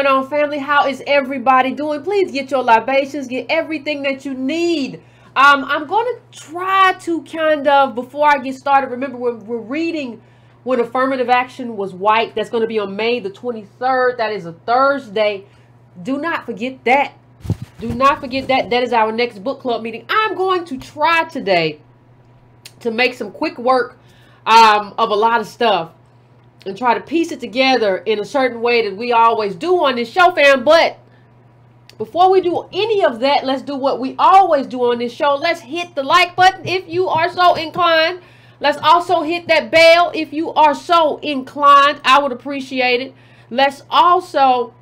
going on, family? How is everybody doing? Please get your libations, get everything that you need. I'm going to try to kind of, before I get started, remember we're reading When Affirmative Action Was White. That's going to be on May the 23rd. That is a Thursday. Do not forget that. Do not forget that. That is our next book club meeting. I'm going to try today to make some quick work of a lot of stuff and try to piece it together in a certain way that we always do on this show, fam. But before we do any of that, let's do what we always do on this show. Let's hit the like button if you are so inclined. Let's also hit that bell if you are so inclined. I would appreciate it. Let's also,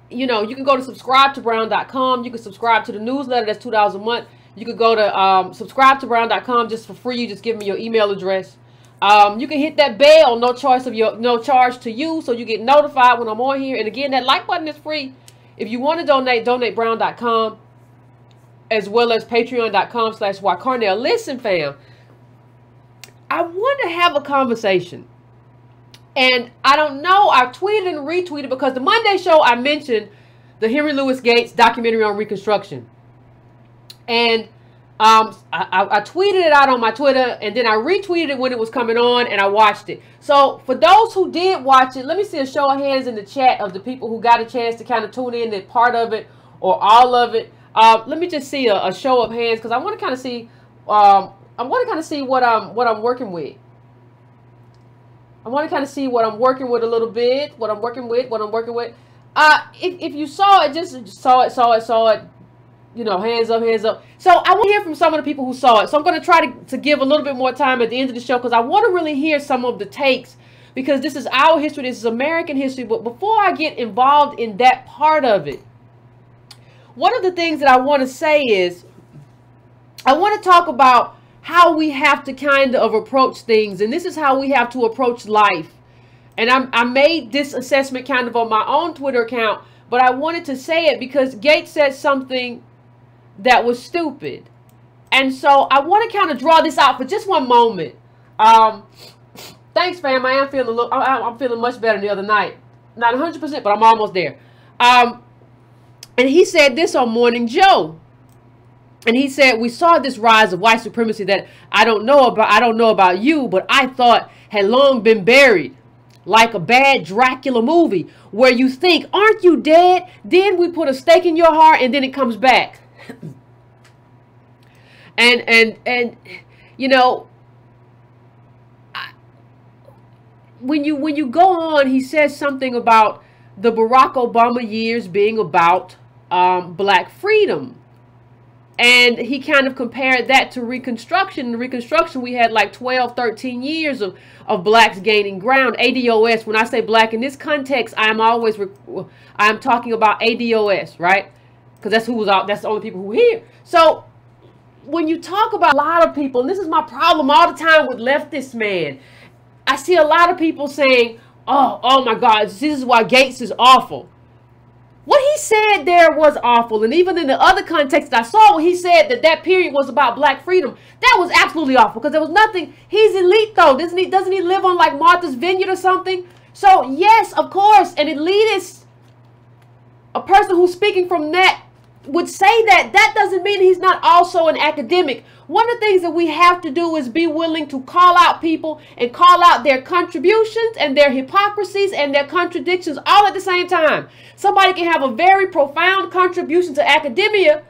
you know, you can go to subscribetobrown.com. You can subscribe to the newsletter. That's $2 a month. You could go to subscribetobrown.com just for free. You just give me your email address. You can hit that bell, no charge to you, so you get notified when I'm on here. And again, that like button is free. If you want to donate, donatebrown.com, as well as patreon.com/ycarnell. Listen, fam, I want to have a conversation. And I don't know, I tweeted and retweeted because the Monday show I mentioned the Henry Louis Gates documentary on Reconstruction. And I tweeted it out on my Twitter, and then I retweeted it when it was coming on, and I watched it. So for those who did watch it, let me see a show of hands in the chat of the people who got a chance to kind of tune in to part of it or all of it. Let me just see a show of hands, because I want to kind of see what I'm working with. I want to kind of see what I'm working with a little bit, what I'm working with. If you saw it, just saw it. You know, hands up, hands up. So I want to hear from some of the people who saw it. So I'm going to try to give a little bit more time at the end of the show, because I want to really hear some of the takes, because this is our history. This is American history. But before I get involved in that part of it, one of the things that I want to say is I want to talk about how we have to kind of approach things. And this is how we have to approach life. And I made this assessment kind of on my own Twitter account, but I wanted to say it because Gates said something that was stupid. And so I want to kind of draw this out for just one moment. Thanks, fam. I am feeling I'm feeling much better the other night. Not 100%, but I'm almost there. And he said this on Morning Joe. And he said, we saw this rise of white supremacy that I don't know about you, but I thought had long been buried. Like a bad Dracula movie where you think, aren't you dead? Then we put a stake in your heart and then it comes back. and you know, when you go on, he says something about the Barack Obama years being about black freedom. And he kind of compared that to Reconstruction. In Reconstruction, we had like 12, 13 years of blacks gaining ground. ADOS, when I say black in this context, I'm talking about ADOS, right? Because that's that's the only people who are here. So when you talk about a lot of people, and this is my problem all the time with leftist, man, I see a lot of people saying, oh my God, this is why Gates is awful. What he said there was awful. And even in the other context I saw, when he said that period was about black freedom, that was absolutely awful, because there was nothing. He's elite, though. Doesn't he live on like Martha's Vineyard or something? So yes, of course, an elitist, a person who's speaking from that, would say that. That doesn't mean he's not also an academic. One of the things that we have to do is be willing to call out people and call out their contributions and their hypocrisies and their contradictions all at the same time. Somebody can have a very profound contribution to academia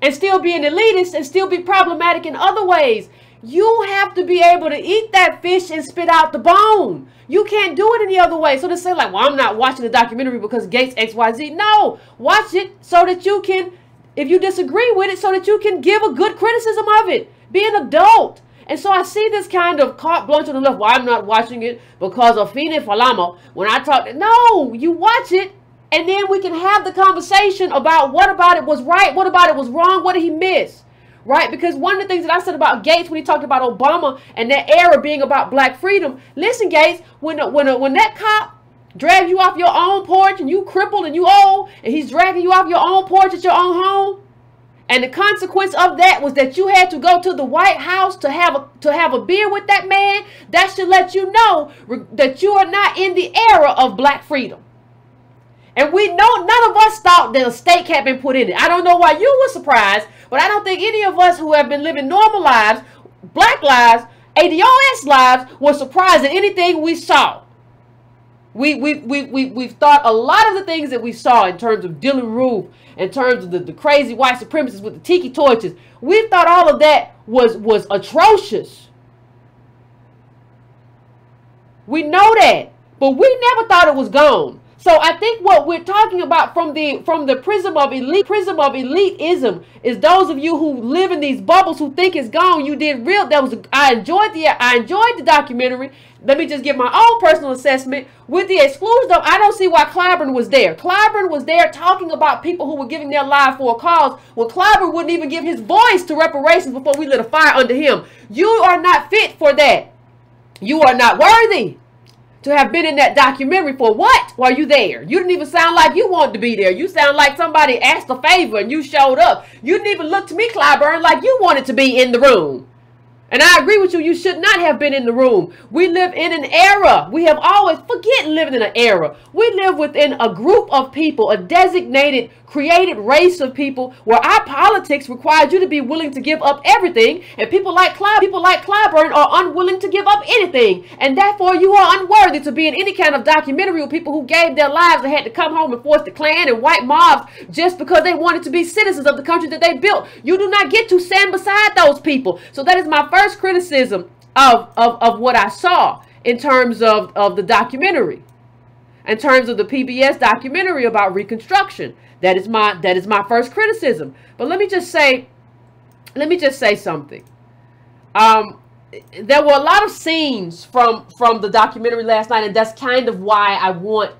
and still be an elitist and still be problematic in other ways. You have to be able to eat that fish and spit out the bone. You can't do it any other way. So to say like, well, I'm not watching the documentary because Gates XYZ. No, watch it so that you can, if you disagree with it, so that you can give a good criticism of it. Be an adult. And so I see this kind of carte blanche on the left. Well, I'm not watching it because of Fine Falamo. When I talk, no, you watch it. And then we can have the conversation about what about it was right, what about it was wrong, what did he miss, right? Because one of the things that I said about Gates when he talked about Obama and that era being about black freedom, listen, Gates, when that cop drags you off your own porch and you crippled and you old, and he's dragging you off your own porch at your own home, and the consequence of that was that you had to go to the White House to have a beer with that man, that should let you know that you are not in the era of black freedom. And we know none of us thought that a stake had been put in it. I don't know why you were surprised, but I don't think any of us who have been living normal lives, black lives, ADOS lives, were surprised at anything we saw. We've thought a lot of the things that we saw in terms of Dylan Roof, in terms of the crazy white supremacists with the tiki torches. We thought all of that was atrocious. We know that, but we never thought it was gone. So I think what we're talking about from the prism of elitism is those of you who live in these bubbles who think it's gone. You did real. I enjoyed the documentary. Let me just give my own personal assessment. With the exclusion of, I don't see why Clyburn was there. Clyburn was there talking about people who were giving their life for a cause. Well, Clyburn wouldn't even give his voice to reparations before we lit a fire under him. You are not fit for that. You are not worthy to have been in that documentary. For what were you there? You didn't even sound like you wanted to be there. You sound like somebody asked a favor and you showed up. You didn't even look to me, Clyburn, like you wanted to be in the room. And I agree with you. You should not have been in the room. We live in an era. We have always, forget living in an era. We live within a group of people, a designated, created race of people where our politics requires you to be willing to give up everything. And people like Clyburn are unwilling to give up anything. And therefore you are unworthy to be in any kind of documentary with people who gave their lives and had to come home and force the Klan and white mobs just because they wanted to be citizens of the country that they built. You do not get to stand beside those people. So that is my first criticism of what I saw in terms of the documentary, in terms of the PBS documentary about Reconstruction. That is my first criticism. But let me just say something. There were a lot of scenes from the documentary last night, and that's kind of why I want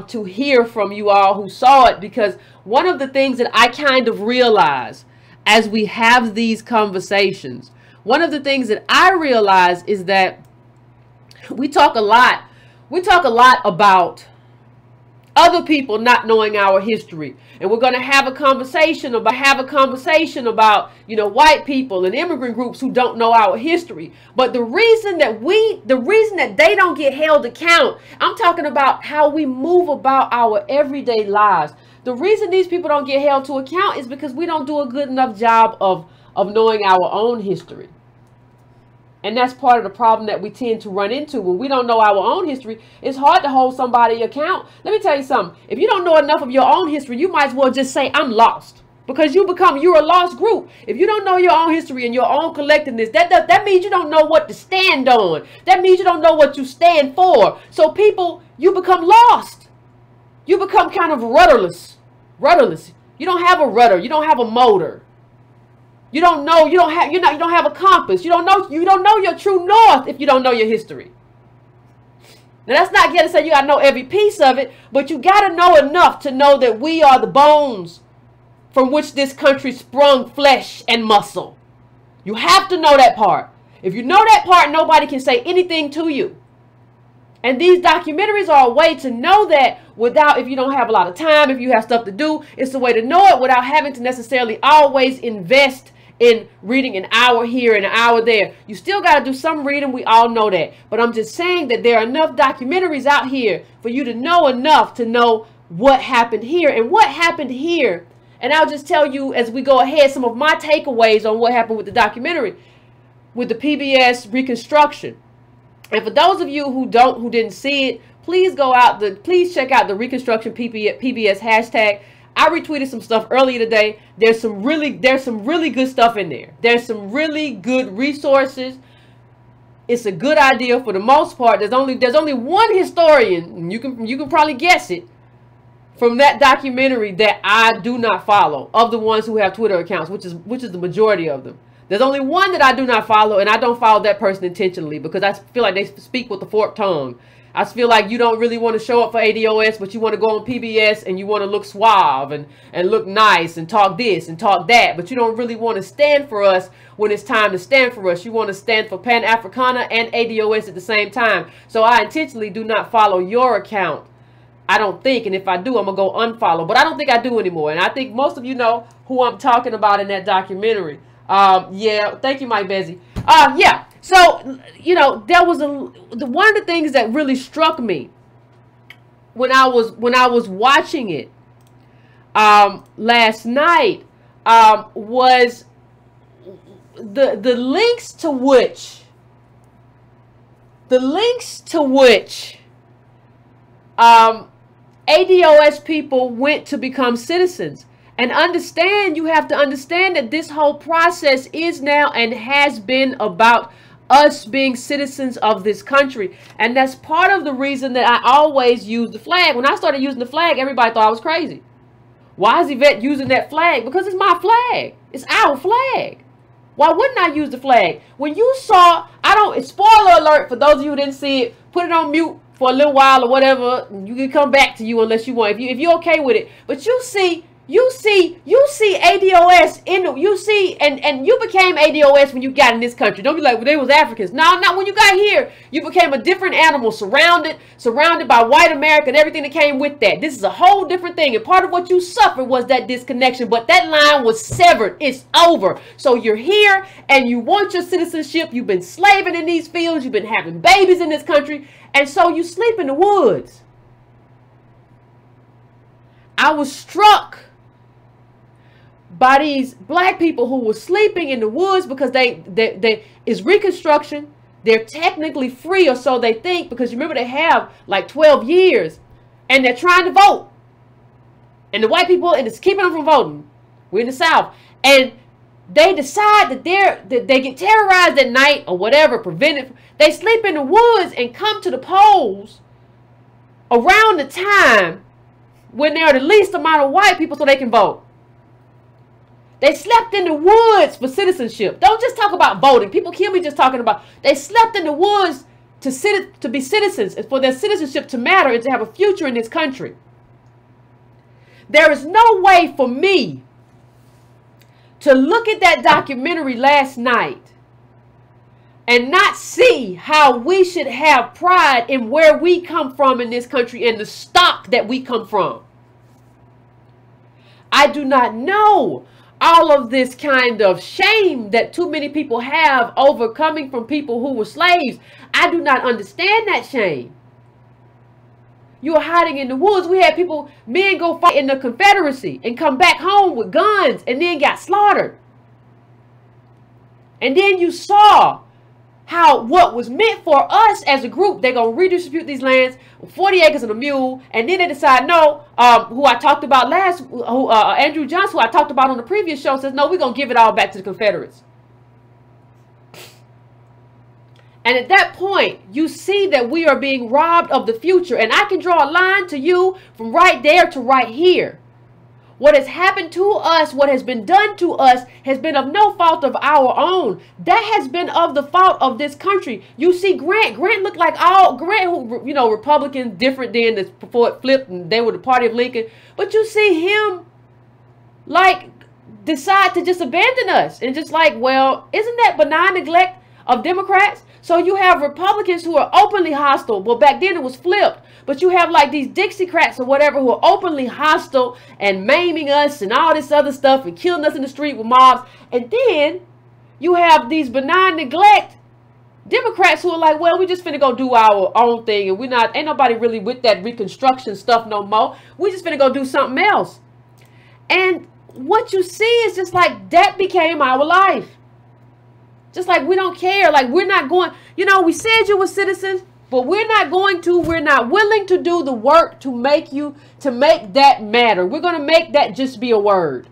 to hear from you all who saw it, because one of the things that I kind of realize as we have these conversations, one of the things that I realize is that we talk a lot about other people not knowing our history. And we're going to have a conversation about, you know, white people and immigrant groups who don't know our history. But the reason that they don't get held account, I'm talking about how we move about our everyday lives. The reason these people don't get held to account is because we don't do a good enough job of knowing our own history. And that's part of the problem that we tend to run into. When we don't know our own history, it's hard to hold somebody account. Let me tell you something. If you don't know enough of your own history, you might as well just say, I'm lost. Because you're a lost group. If you don't know your own history and your own collectiveness, that means you don't know what to stand on. That means you don't know what you stand for. So people, you become lost. You become kind of rudderless. You don't have a rudder. You don't have a motor. You don't know, you don't have a compass. You don't know your true north if you don't know your history. Now that's not going to say you got to know every piece of it, but you got to know enough to know that we are the bones from which this country sprung flesh and muscle. You have to know that part. If you know that part, nobody can say anything to you. And these documentaries are a way to know that without, if you don't have a lot of time, if you have stuff to do, it's a way to know it without having to necessarily always invest in reading an hour here and an hour there. You still got to do some reading. We all know that. But I'm just saying that there are enough documentaries out here for you to know enough to know what happened here. And what happened here, and I'll just tell you as we go ahead some of my takeaways on what happened with the documentary, with the PBS Reconstruction. And for those of you who didn't see it, please please check out the Reconstruction PBS hashtag. I retweeted some stuff earlier today. There's some really good stuff in there. There's some really good resources. It's a good idea for the most part. There's only one historian, and you can probably guess it, from that documentary that I do not follow, of the ones who have Twitter accounts, which is the majority of them. There's only one that I do not follow, and I don't follow that person intentionally because I feel like they speak with a forked tongue. I feel like you don't really want to show up for ADOS, but you want to go on PBS and you want to look suave and look nice and talk this and talk that, but you don't really want to stand for us when it's time to stand for us. You want to stand for Pan-Africana and ADOS at the same time. So I intentionally do not follow your account. I don't think, and if I do, I'm going to go unfollow, but I don't think I do anymore. And I think most of you know who I'm talking about in that documentary. Yeah, thank you, Mike Bezzy. Yeah. So, you know, there was one of the things that really struck me when I was watching it last night was the links to which ADOS people went to become citizens. And understand, you have to understand that this whole process is now and has been about us being citizens of this country. And that's part of the reason that I always use the flag. When I started using the flag, everybody thought I was crazy. Why is Yvette using that flag? Because it's my flag. It's our flag. Why wouldn't I use the flag? When you saw, spoiler alert for those of you who didn't see it, put it on mute for a little while or whatever. You can come back to you unless you want, if you're okay with it. But you see ADOS and you became ADOS when you got in this country. Don't be like, well, they was Africans. No, not when you got here. You became a different animal, surrounded by white America and everything that came with that. This is a whole different thing. And part of what you suffered was that disconnection. But that line was severed. It's over. So you're here and you want your citizenship. You've been slaving in these fields. You've been having babies in this country. And so you sleep in the woods. I was struck by these black people who were sleeping in the woods because they is Reconstruction. They're technically free, or so they think, because you remember they have like 12 years and they're trying to vote. And the white people, and it's keeping them from voting. We're in the South. And they decide that they get terrorized at night or whatever, prevented. They sleep in the woods and come to the polls around the time when there are the least amount of white people so they can vote. They slept in the woods for citizenship. Don't just talk about voting. People kill me just talking about. They slept in the woods to be citizens and for their citizenship to matter and to have a future in this country. There is no way for me to look at that documentary last night and not see how we should have pride in where we come from in this country and the stock that we come from. I do not know all of this kind of shame that too many people have over coming from people who were slaves. I do not understand that shame. You are hiding in the woods. We had men go fight in the Confederacy and come back home with guns and then got slaughtered. And then you saw how what was meant for us as a group, they're going to redistribute these lands, 40 acres and a mule, and then they decide, no, who I talked about Andrew Johnson, who I talked about on the previous show, says, no, we're going to give it all back to the Confederates. And at that point, you see that we are being robbed of the future. And I can draw a line to you from right there to right here. What has happened to us, what has been done to us, has been of no fault of our own. That has been of the fault of this country. You see Grant looked like Grant, who, you know, Republican, different than before it flipped and they were the party of Lincoln. But you see him, like, decide to just abandon us. And just like, well, isn't that benign neglect of Democrats? So you have Republicans who are openly hostile. Well, back then it was flipped. But you have like these Dixiecrats or whatever who are openly hostile and maiming us and all this other stuff and killing us in the street with mobs. And then you have these benign neglect Democrats who are like, well, we just finna go do our own thing. And ain't nobody really with that Reconstruction stuff no more. We just finna go do something else. And what you see is just like that became our life. Just like we don't care. Like we're not going, you know, we said you were citizens. But we're not willing to do the work to make that matter. We're going to make that just be a word.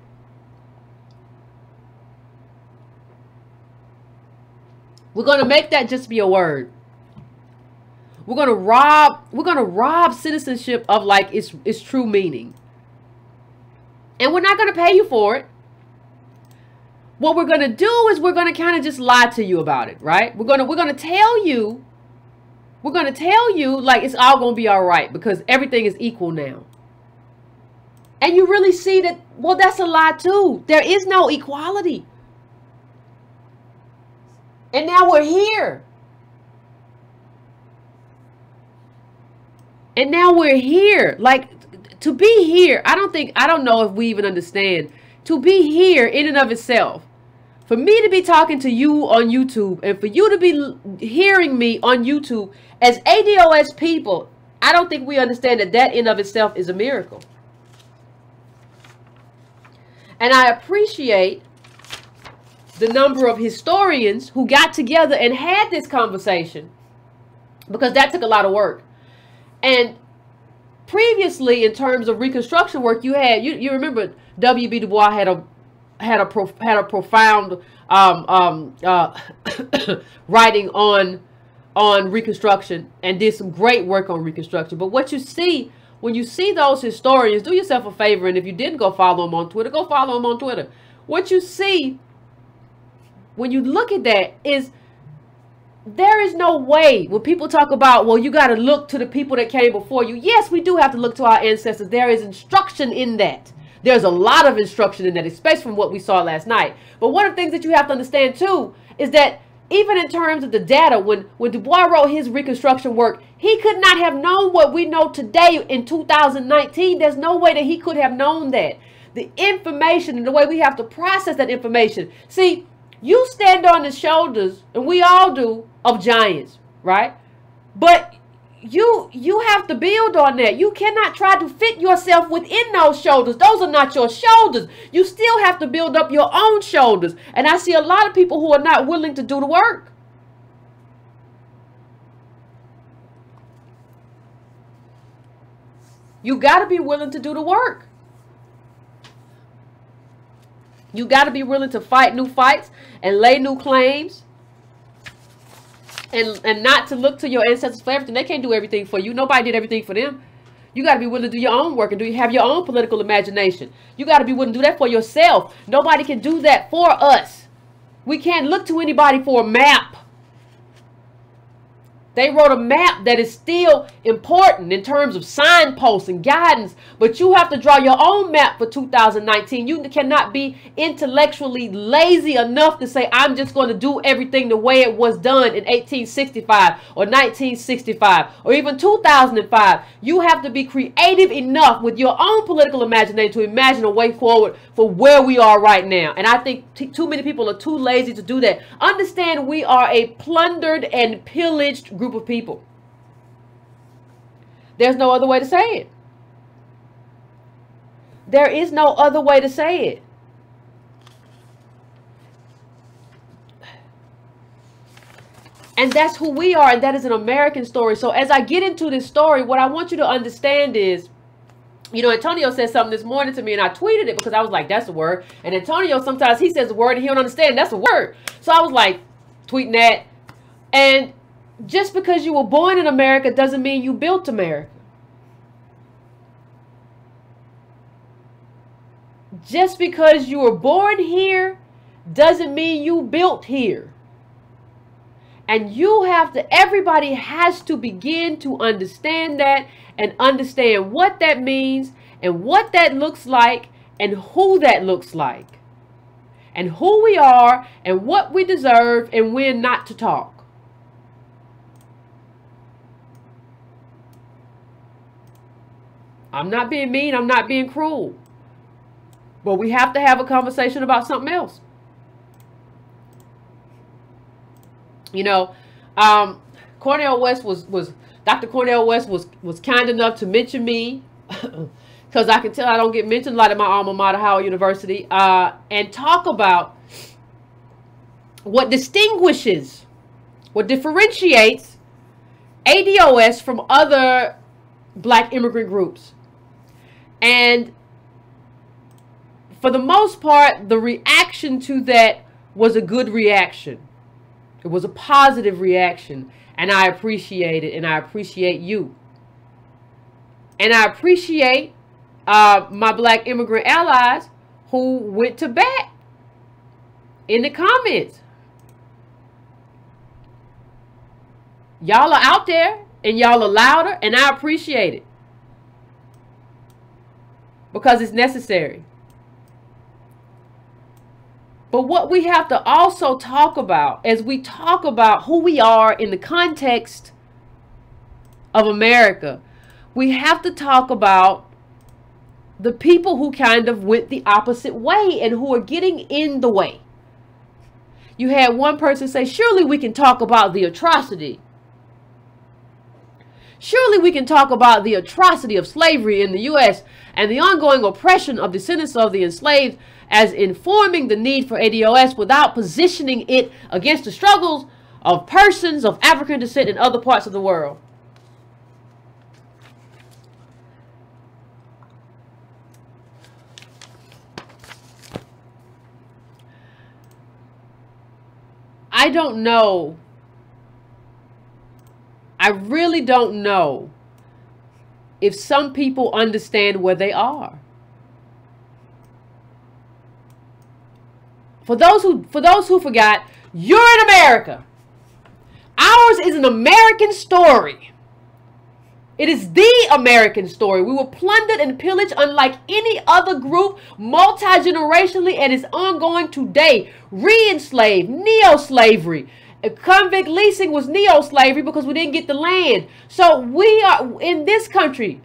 We're going to make that just be a word. We're going to rob citizenship of like its true meaning. And we're not going to pay you for it. What we're going to do is we're going to kind of just lie to you about it, right? We're going to tell you like it's all going to be all right because everything is equal now. And you really see that, well, that's a lie too. There is no equality. And now we're here. And now we're here. Like, to be here, I don't know if we even understand. To be here in and of itself. For me to be talking to you on YouTube and for you to be hearing me on YouTube as ADOS people I don't think we understand that that in of itself is a miracle. And I appreciate the number of historians who got together and had this conversation, because that took a lot of work. And previously, in terms of Reconstruction work, you remember W.B. Du Bois had a profound writing on Reconstruction, and did some great work on Reconstruction. But what you see when you see those historians, do yourself a favor, and if you didn't go follow them on Twitter, go follow them on Twitter. What you see when you look at that is there is no way, when people talk about, well, you got to look to the people that came before you. Yes, we do have to look to our ancestors. There is instruction in that. There's a lot of instruction in that, especially from what we saw last night. But one of the things that you have to understand too is that even in terms of the data, when Du Bois wrote his Reconstruction work, he could not have known what we know today in 2019. There's no way that he could have known that. The information and the way we have to process that information. See, you stand on the shoulders, and we all do, of giants, right? But you have to build on that. You cannot try to fit yourself within those shoulders. Those are not your shoulders. You still have to build up your own shoulders. And I see a lot of people who are not willing to do the work. You got to be willing to do the work. You got to be willing to fight new fights and lay new claims. And not to look to your ancestors for everything. They can't do everything for you. Nobody did everything for them. You got to be willing to do your own work and have your own political imagination. You got to be willing to do that for yourself. Nobody can do that for us. We can't look to anybody for a map. They wrote a map that is still important in terms of signposts and guidance, but you have to draw your own map for 2019. You cannot be intellectually lazy enough to say, I'm just going to do everything the way it was done in 1865 or 1965 or even 2005. You have to be creative enough with your own political imagination to imagine a way forward for where we are right now. And I think too many people are too lazy to do that. Understand we are a plundered and pillaged group of people. There's no other way to say it. There is no other way to say it. And that's who we are, and that is an American story. So as I get into this story, what I want you to understand is, you know, Antonio said something this morning to me, and I tweeted it because I was like, that's a word. And Antonio, sometimes he says a word and he don't understand that's a word. So I was like, tweeting that. And just because you were born in America doesn't mean you built America. Just because you were born here doesn't mean you built here. And you have to, everybody has to begin to understand that and understand what that means and what that looks like and who that looks like and who we are and what we deserve and when not to talk. I'm not being mean. I'm not being cruel. But we have to have a conversation about something else. You know, Cornel West Dr. Cornel West was kind enough to mention me because I can tell I don't get mentioned a lot at my alma mater, Howard University, and talk about what distinguishes, what differentiates ADOS from other Black immigrant groups. And for the most part, the reaction to that was a good reaction. It was a positive reaction. And I appreciate it. And I appreciate you. And I appreciate my Black immigrant allies who went to bat in the comments. Y'all are out there and y'all are louder, and I appreciate it. Because it's necessary. But what we have to also talk about as we talk about who we are in the context of America, we have to talk about the people who kind of went the opposite way and who are getting in the way. You had one person say, surely we can talk about the atrocity. Surely we can talk about the atrocity of slavery in the U.S. and the ongoing oppression of descendants of the enslaved as informing the need for ADOS without positioning it against the struggles of persons of African descent in other parts of the world. I don't know. I really don't know if some people understand where they are. For those who forgot, you're in America. Ours is an American story. It is the American story. We were plundered and pillaged unlike any other group, multi-generationally, and is ongoing today. Re-enslaved, neo-slavery. Convict leasing was neo-slavery because we didn't get the land. So we are in this country.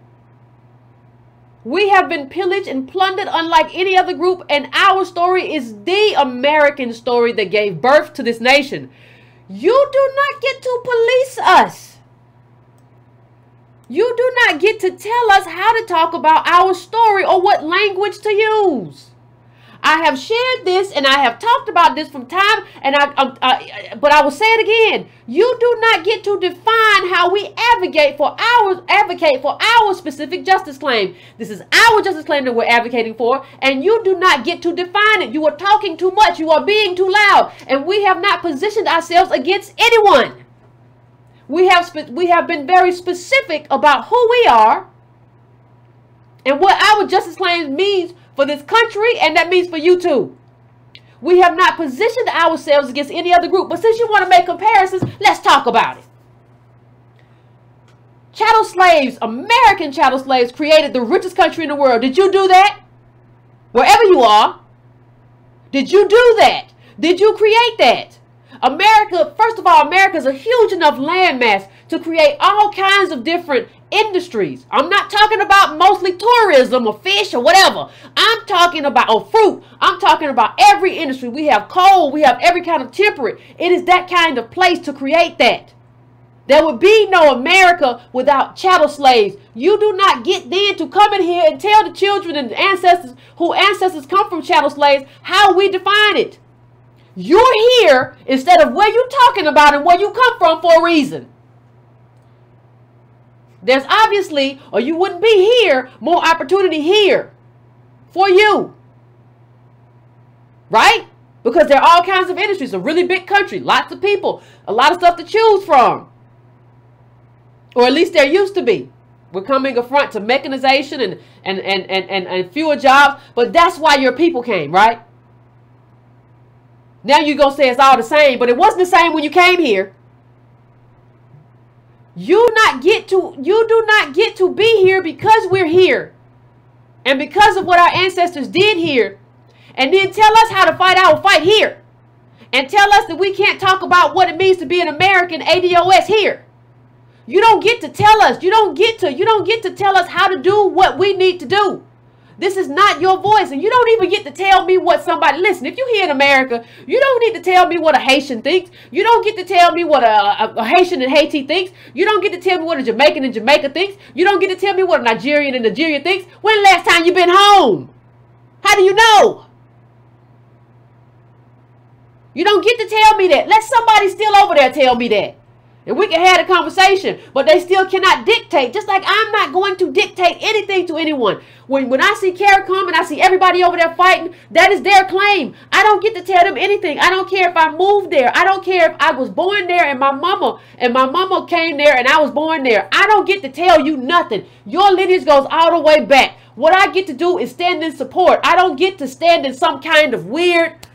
We have been pillaged and plundered unlike any other group, and our story is the American story that gave birth to this nation. You do not get to police us. You do not get to tell us how to talk about our story or what language to use. I have shared this and I have talked about this from time, and but I will say it again. You do not get to define how we advocate for our specific justice claim. This is our justice claim that we're advocating for, and you do not get to define it. You are talking too much. You are being too loud, and we have not positioned ourselves against anyone. We have been very specific about who we are and what our justice claim means for this country, and that means for you too. We have not positioned ourselves against any other group, but since you want to make comparisons, let's talk about it. Chattel slaves, American chattel slaves, created the richest country in the world. Did you do that? Wherever you are, did you do that? Did you create that? America, first of all, America is a huge enough landmass to create all kinds of different industries. I'm not talking about mostly tourism or fish or whatever. I'm talking about fruit. I'm talking about every industry. We have coal. We have every kind of temperate. It is that kind of place to create that. There would be no America without chattel slaves. You do not get then to come in here and tell the children and ancestors whose ancestors come from chattel slaves how we define it. You're here instead of where you're talking about and where you come from for a reason. There's obviously, or you wouldn't be here, more opportunity here for you. Right? Because there are all kinds of industries, a really big country, lots of people, a lot of stuff to choose from. Or at least there used to be. We're coming a front to mechanization and fewer jobs, but that's why your people came, right? Now you're going to say it's all the same, but it wasn't the same when you came here. You do not get to be here because we're here. And because of what our ancestors did here. And then tell us how to fight our fight here. And tell us that we can't talk about what it means to be an American ADOS here. You don't get to tell us. You don't get to tell us how to do what we need to do. This is not your voice, and you don't even get to tell me what somebody, listen, if you're here in America, you don't need to tell me what a Haitian thinks. You don't get to tell me what a Haitian in Haiti thinks. You don't get to tell me what a Jamaican in Jamaica thinks. You don't get to tell me what a Nigerian in Nigeria thinks. When the last time you been home? How do you know? You don't get to tell me that. Let somebody still over there tell me that. And we can have a conversation, but they still cannot dictate. Just like I'm not going to dictate anything to anyone. When I see CARICOM and I see everybody over there fighting, that is their claim. I don't get to tell them anything. I don't care if I moved there. I don't care if I was born there and my mama came there and I was born there. I don't get to tell you nothing. Your lineage goes all the way back. What I get to do is stand in support. I don't get to stand in some kind of weird,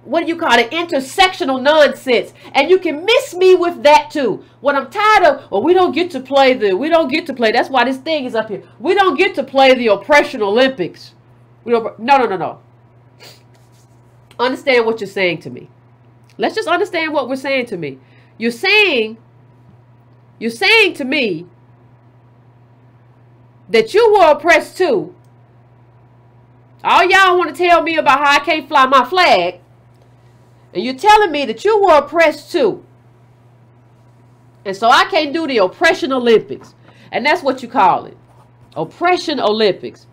what do you call it, intersectional nonsense. And you can miss me with that too. What I'm tired of, well, we don't get to play, that's why this thing is up here. We don't get to play the oppression Olympics. No. Understand what you're saying to me. Let's just understand what we're saying to me. You're saying to me that you were oppressed too. All y'all want to tell me about how I can't fly my flag. And you're telling me that you were oppressed too. And so I can't do the oppression Olympics. And that's what you call it. Oppression Olympics.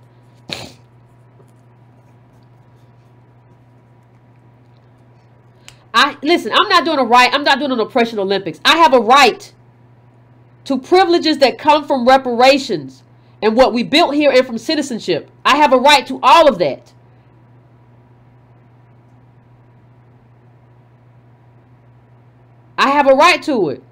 Listen, I'm not doing an oppression Olympics. I have a right to privileges that come from reparations and what we built here and from citizenship. I have a right to all of that. I have a right to it.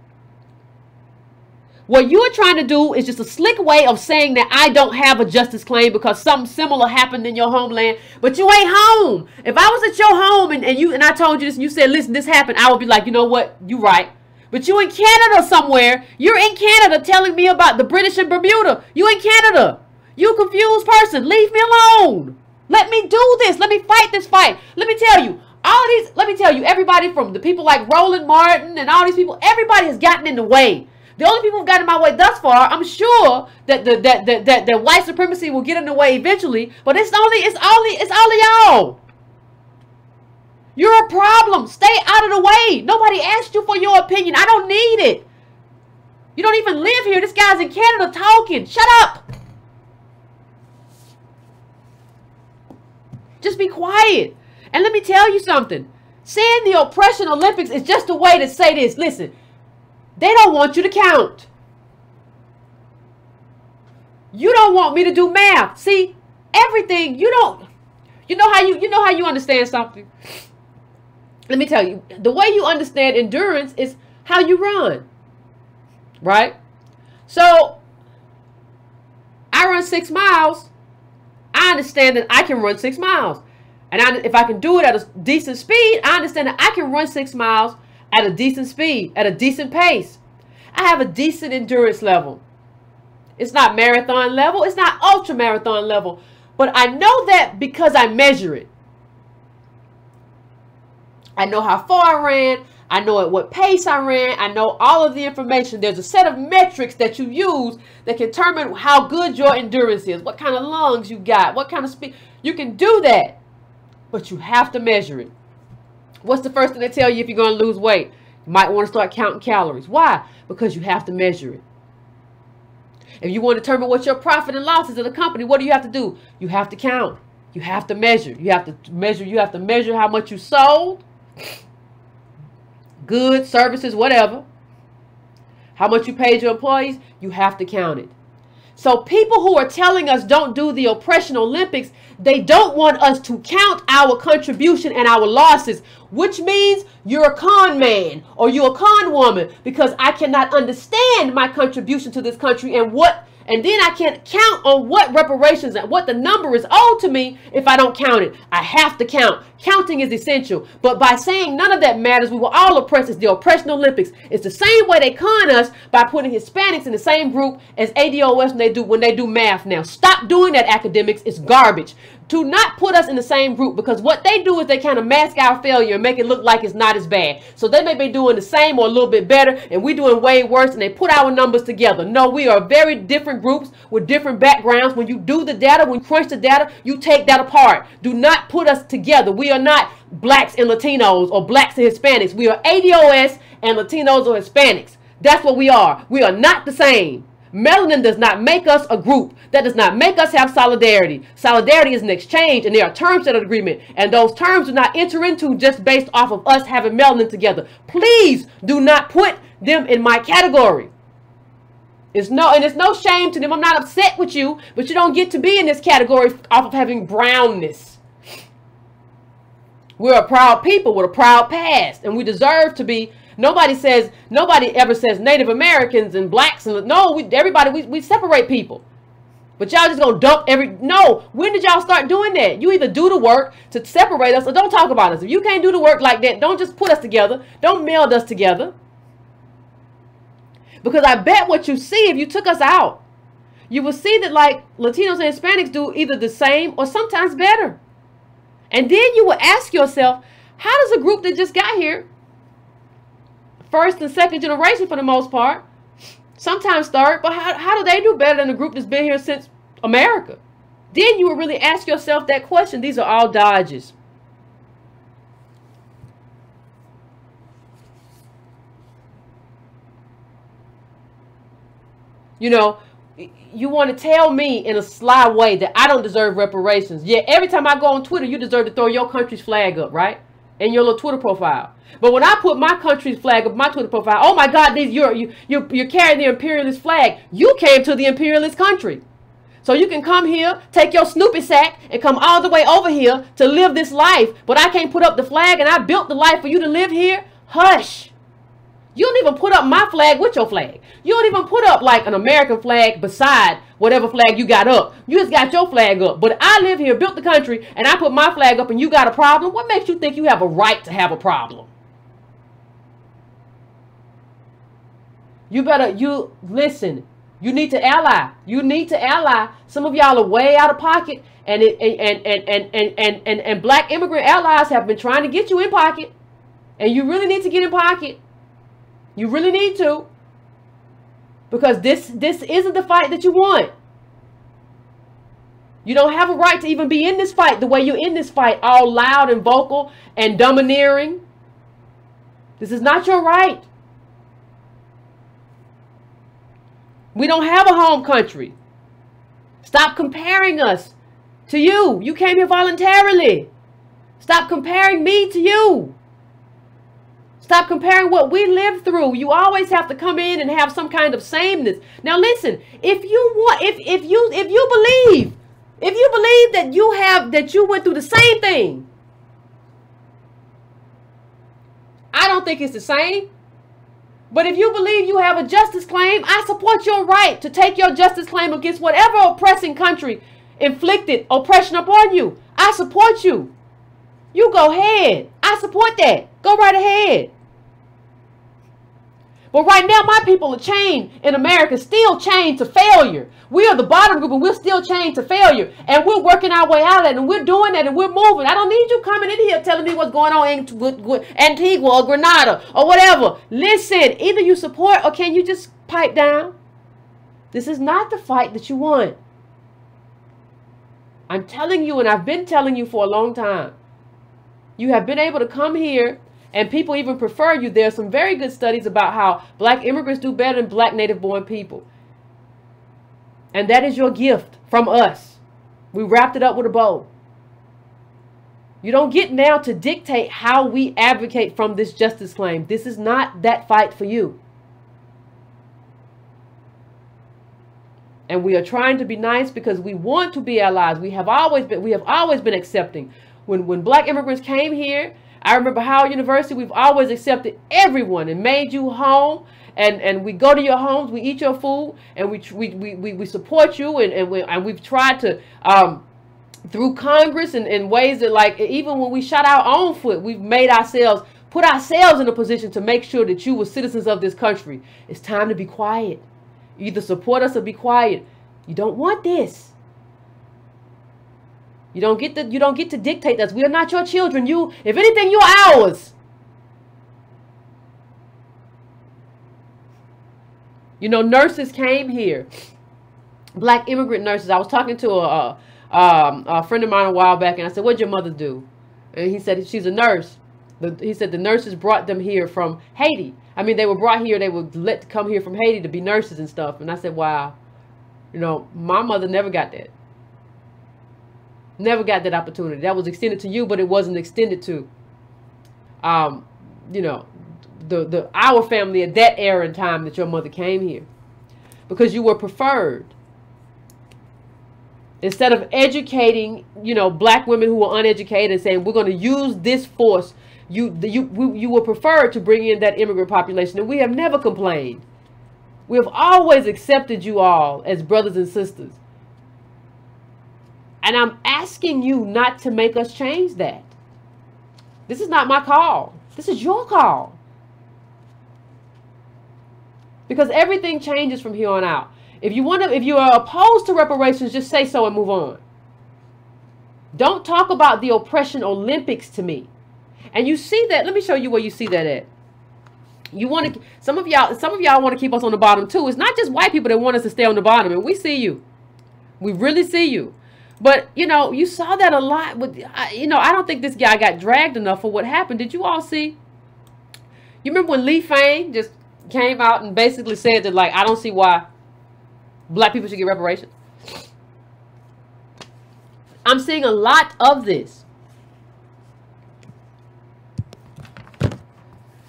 What you're trying to do is just a slick way of saying that I don't have a justice claim because something similar happened in your homeland, but you ain't home. If I was at your home and I told you this and you said, listen, this happened, I would be like, you know what? You right. But you in Canada somewhere. You're in Canada telling me about the British in Bermuda. You in Canada. You a confused person. Leave me alone. Let me do this. Let me fight this fight. Let me tell you. Everybody from the people like Roland Martin and all these people, everybody has gotten in the way. The only people who've gotten in my way thus far, I'm sure that white supremacy will get in the way eventually, but it's only y'all. You're a problem. Stay out of the way. Nobody asked you for your opinion. I don't need it. You don't even live here. This guy's in Canada talking. Shut up. Just be quiet. And let me tell you something. Saying the oppression Olympics is just a way to say this. Listen. They don't want you to count. You don't want me to do math. See, everything you know how you understand something. Let me tell you, the way you understand endurance is how you run. Right? So I run 6 miles. I understand that I can run 6 miles. And if I can do it at a decent speed, I understand that I can run 6 miles at a decent speed, at a decent pace. I have a decent endurance level. It's not marathon level. It's not ultra marathon level. But I know that because I measure it. I know how far I ran. I know at what pace I ran. I know all of the information. There's a set of metrics that you use that can determine how good your endurance is. What kind of lungs you got. What kind of speed. You can do that. But you have to measure it. What's the first thing they tell you if you're going to lose weight? You might want to start counting calories. Why? Because you have to measure it. If you want to determine what your profit and loss is of the company, what do you have to do? You have to count. You have to measure. You have to measure how much you sold. Goods, services, whatever. How much you paid your employees. You have to count it. So people who are telling us don't do the oppression Olympics, they don't want us to count our contribution and our losses, which means you're a con man or you're a con woman because I cannot understand my contribution to this country and then I can't count on what reparations and what the number is owed to me if I don't count it. I have to count. Counting is essential. But by saying none of that matters, we will all oppress. It's the oppression Olympics. It's the same way they con us by putting Hispanics in the same group as ADOS when they do math now. Stop doing that, academics. It's garbage. Do not put us in the same group because what they do is they kind of mask our failure and make it look like it's not as bad. So they may be doing the same or a little bit better and we're doing way worse and they put our numbers together. No, we are very different groups with different backgrounds. When you do the data, when you crunch the data, you take that apart. Do not put us together. We are not blacks and Latinos or blacks and Hispanics. We are ADOS and Latinos or Hispanics. That's what we are. We are not the same. Melanin does not make us a group. That does not make us have solidarity. Solidarity is an exchange, and there are terms to that agreement. And those terms do not enter into just based off of us having melanin together. Please do not put them in my category. It's no shame to them. I'm not upset with you, but you don't get to be in this category off of having brownness. We're a proud people with a proud past, and we deserve to be. Nobody ever says Native Americans and blacks and we separate people. But y'all just gonna dump no. When did y'all start doing that? You either do the work to separate us or don't talk about us. If you can't do the work like that, don't just put us together. Don't meld us together. Because I bet what you see if you took us out, you will see that like Latinos and Hispanics do either the same or sometimes better. And then you will ask yourself, how does a group that just got here, first and second generation for the most part, sometimes third, but how do they do better than a group that's been here since America? Then you will really ask yourself that question. These are all dodges. You know, you want to tell me in a sly way that I don't deserve reparations. Yeah, every time I go on Twitter, you deserve to throw your country's flag up, right? In your little Twitter profile. But when I put my country's flag up, my Twitter profile, oh my God, you're carrying the imperialist flag. You came to the imperialist country. So you can come here, take your Snoopy sack, and come all the way over here to live this life. But I can't put up the flag, and I built the life for you to live here. Hush. You don't even put up my flag with your flag. You don't even put up like an American flag beside whatever flag you got up. You just got your flag up. But I live here, built the country, and I put my flag up, and you got a problem? What makes you think you have a right to have a problem? Listen. You need to ally. You need to ally. Some of y'all are way out of pocket, and black immigrant allies have been trying to get you in pocket, and you really need to get in pocket. You really need to, because this isn't the fight that you want. You don't have a right to even be in this fight the way you're in this fight, all loud and vocal and domineering. This is not your right. We don't have a home country. Stop comparing us to you. You came here voluntarily. Stop comparing me to you. Stop comparing what we lived through. You always have to come in and have some kind of sameness. Now listen, if you believe that you went through the same thing, I don't think it's the same. But if you believe you have a justice claim, I support your right to take your justice claim against whatever oppressing country inflicted oppression upon you. I support you. You go ahead. I support that. Go right ahead. But right now, my people are chained in America, still chained to failure. We are the bottom group, and we're still chained to failure. And we're working our way out of it, and we're doing that, and we're moving. I don't need you coming in here telling me what's going on in Antigua or Grenada or whatever. Listen, either you support or can you just pipe down? This is not the fight that you want. I'm telling you, and I've been telling you for a long time. You have been able to come here, and people even prefer you. There are some very good studies about how black immigrants do better than black native-born people. And that is your gift from us. We wrapped it up with a bow. You don't get now to dictate how we advocate from this justice claim. This is not that fight for you. And we are trying to be nice because we want to be allies. We have always been accepting. When black immigrants came here, I remember Howard University, we've always accepted everyone and made you home. And we go to your homes, we eat your food, and we support you, and we've tried to through Congress and in ways that, like, even when we shot our own foot, we've made ourselves, put ourselves in a position to make sure that you were citizens of this country. It's time to be quiet. You either support us or be quiet. You don't want this. You don't get to dictate us. We are not your children. If anything, you're ours. You know, nurses came here, black immigrant nurses. I was talking to a friend of mine a while back, and I said, "What'd your mother do?" And he said, "She's a nurse." He said the nurses brought them here from Haiti. I mean, they were brought here. They were let to come here from Haiti to be nurses and stuff. And I said, "Wow, you know, my mother never got that. Never got that opportunity. That was extended to you, but it wasn't extended to, you know, our family at that era and time that your mother came here, because you were preferred. Instead of educating, you know, black women who were uneducated and saying, we're going to use this force, you were preferred to bring in that immigrant population. And we have never complained. We have always accepted you all as brothers and sisters. And I'm asking you not to make us change that. This is not my call. This is your call. Because everything changes from here on out. If you are opposed to reparations, just say so and move on. Don't talk about the oppression Olympics to me. And you see that. Let me show you where you see that at. You want to, some of y'all want to keep us on the bottom too. It's not just white people that want us to stay on the bottom, and we see you. We really see you. But, you know, you saw that a lot with, you know, I don't think this guy got dragged enough for what happened. Did you all see? You remember when Lee Fang just came out and basically said that, like, I don't see why Black people should get reparations. I'm seeing a lot of this.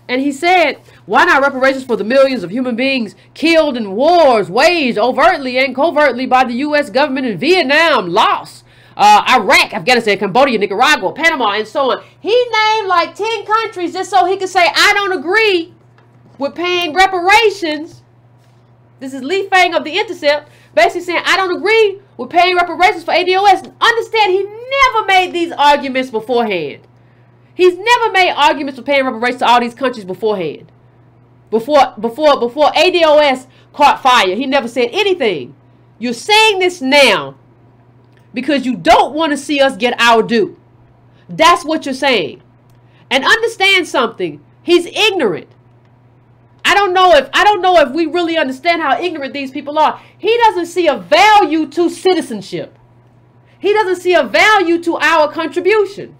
And he said, why not reparations for the millions of human beings killed in wars waged overtly and covertly by the U.S. government in Vietnam, Laos, Iraq, Afghanistan, Cambodia, Nicaragua, Panama, and so on. He named like 10 countries just so he could say, I don't agree with paying reparations. This is Lee Fang of The Intercept, basically saying, I don't agree with paying reparations for ADOS. Understand, he never made these arguments beforehand. He's never made arguments for paying reparations to all these countries beforehand. Before ADOS caught fire, he never said anything. You're saying this now because you don't want to see us get our due. That's what you're saying. And understand something. He's ignorant. I don't know if we really understand how ignorant these people are. He doesn't see a value to citizenship. He doesn't see a value to our contribution.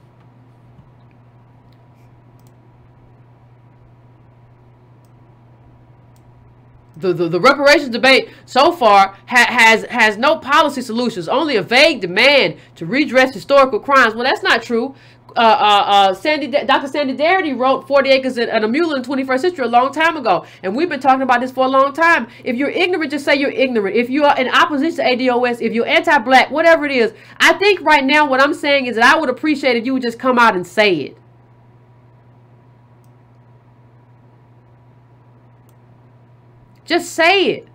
The reparations debate so far has no policy solutions, only a vague demand to redress historical crimes. Well, that's not true. Dr. Sandy Darity wrote 40 Acres and a Mule in the 21st Century a long time ago. And we've been talking about this for a long time. If you're ignorant, just say you're ignorant. If you are in opposition to ADOS, if you're anti-black, whatever it is, I think right now what I'm saying is that I would appreciate if you would just come out and say it. Just say it.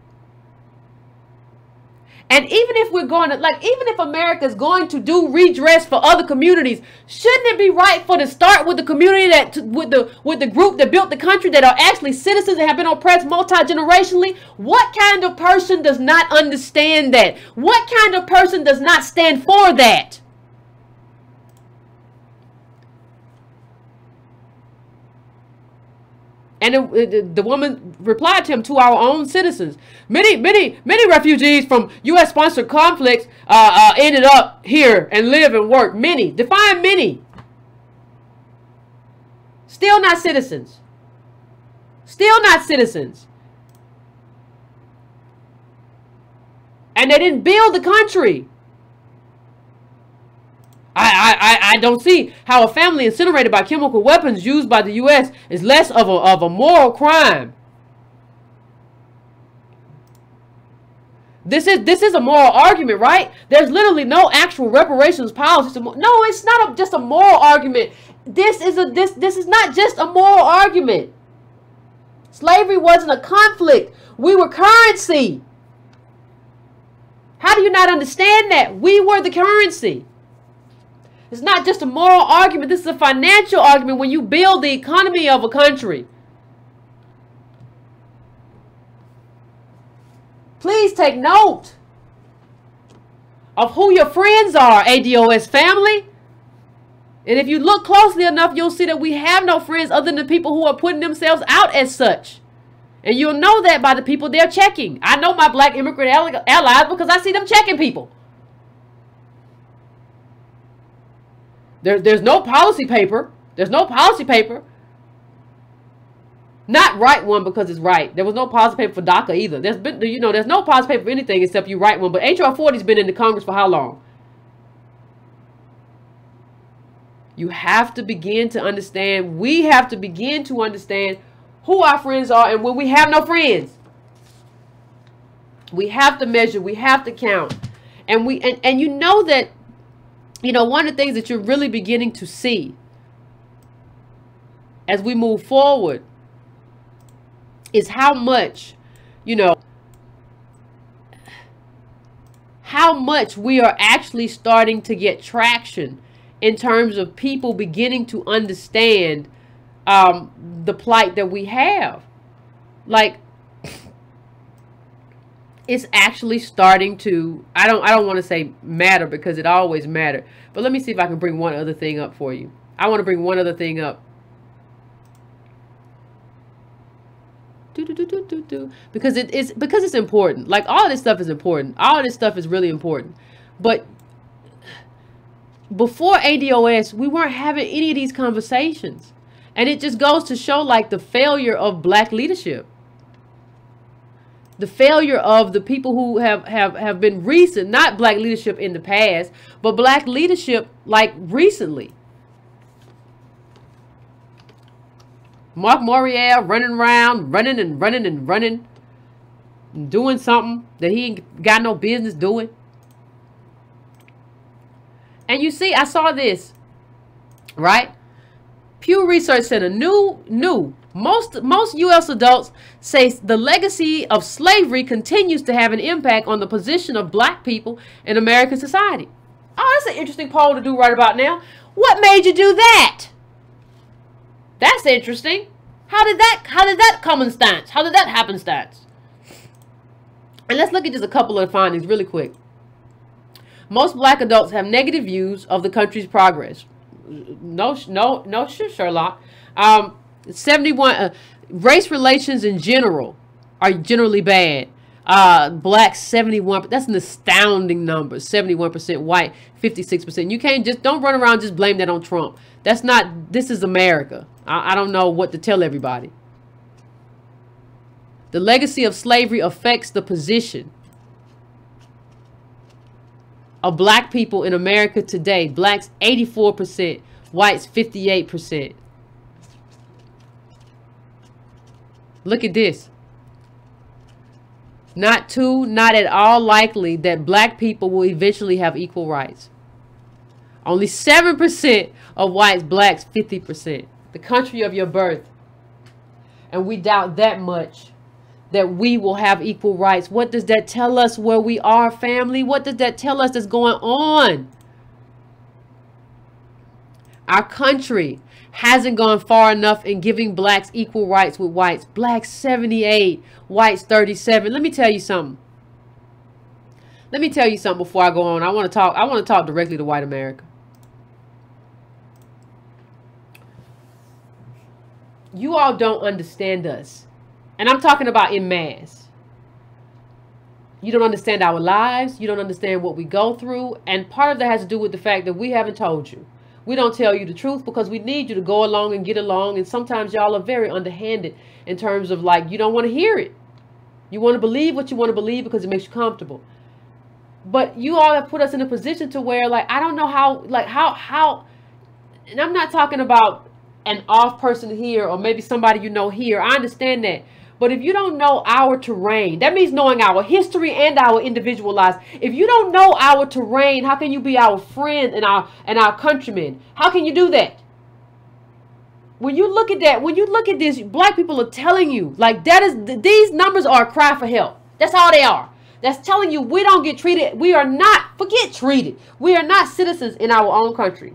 And even if we're going to, even if America's going to do redress for other communities, shouldn't it be right for to start with the community with the group that built the country, that are actually citizens and have been oppressed multi-generationally? What kind of person does not understand that? What kind of person does not stand for that? And the woman replied to him, to our own citizens. Many refugees from U.S.-sponsored conflicts ended up here and live and work. Many. Define many. Still not citizens. Still not citizens. And they didn't build the country. I don't see how a family incinerated by chemical weapons used by the U.S. is less of a moral crime. This is a moral argument, right? There's literally no actual reparations policy. No, it's not just a moral argument. This is not just a moral argument. Slavery wasn't a conflict. We were currency. How do you not understand that? We were the currency. It's not just a moral argument. This is a financial argument when you build the economy of a country. Please take note of who your friends are, ADOS family. And if you look closely enough, you'll see that we have no friends other than the people who are putting themselves out as such. And you'll know that by the people they're checking. I know my black immigrant allies because I see them checking people. There's no policy paper. There's no policy paper. Not write one because it's right. There was no policy paper for DACA either. There's no policy paper for anything except you write one. But HR 40's been in the Congress for how long? You have to begin to understand. We have to begin to understand who our friends are and when we have no friends. We have to measure. We have to count. And you know that. You know, one of the things that you're really beginning to see as we move forward is how much, how much we are actually starting to get traction in terms of people beginning to understand the plight that we have. Like, it's actually starting to, I don't want to say matter because it always mattered. But let me see if I can bring one other thing up for you. I want to bring one other thing up. Because it's important. Like, all this stuff is important. All this stuff is really important. But before ADOS, we weren't having any of these conversations. And it just goes to show, like, the failure of black leadership. the failure of the people who have been recent, not black leadership in the past, but black leadership like recently. Mark Morial running around, running, doing something that he ain't got no business doing. And you see, I saw this, right? Pew Research Center, most U.S. adults say the legacy of slavery continues to have an impact on the position of black people in American society. Oh, that's an interesting poll to do right about now. What made you do that? That's interesting. How did that come in stance? How did that happen stance? And let's look at just a couple of findings really quick. Most black adults have negative views of the country's progress. No, Sherlock. 71 race relations in general are generally bad. Black 71, that's an astounding number. 71% white, 56%. You can't just, don't run around just blame that on Trump. That's not, this is America. I don't know what to tell everybody. The legacy of slavery affects the position of black people in America today. Blacks 84%, whites 58%. Look at this. Not at all likely that black people will eventually have equal rights. Only 7% of whites, blacks 50%. The country of your birth. And we doubt that much that we will have equal rights. What does that tell us where we are, family? What does that tell us that's going on? Our country hasn't gone far enough in giving blacks equal rights with whites. Blacks 78, whites 37. Let me tell you something. Let me tell you something before I go on. I want to talk directly to white America. You all don't understand us. And I'm talking about en masse. You don't understand our lives. You don't understand what we go through. And part of that has to do with the fact that we haven't told you. We don't tell you the truth because we need you to go along and get along. And sometimes y'all are very underhanded in terms of like, you don't want to hear it. You want to believe what you want to believe because it makes you comfortable. But you all have put us in a position to where like, I don't know how, and I'm not talking about an off person here or maybe somebody you know here. I understand that. But if you don't know our terrain, that means knowing our history and our individual lives. If you don't know our terrain, how can you be our friend and our countrymen? How can you do that? When you look at that, when you look at this, black people are telling you like that is these numbers are a cry for help. That's all they are. That's telling you we don't get treated. We are not, forget treated. We are not citizens in our own country.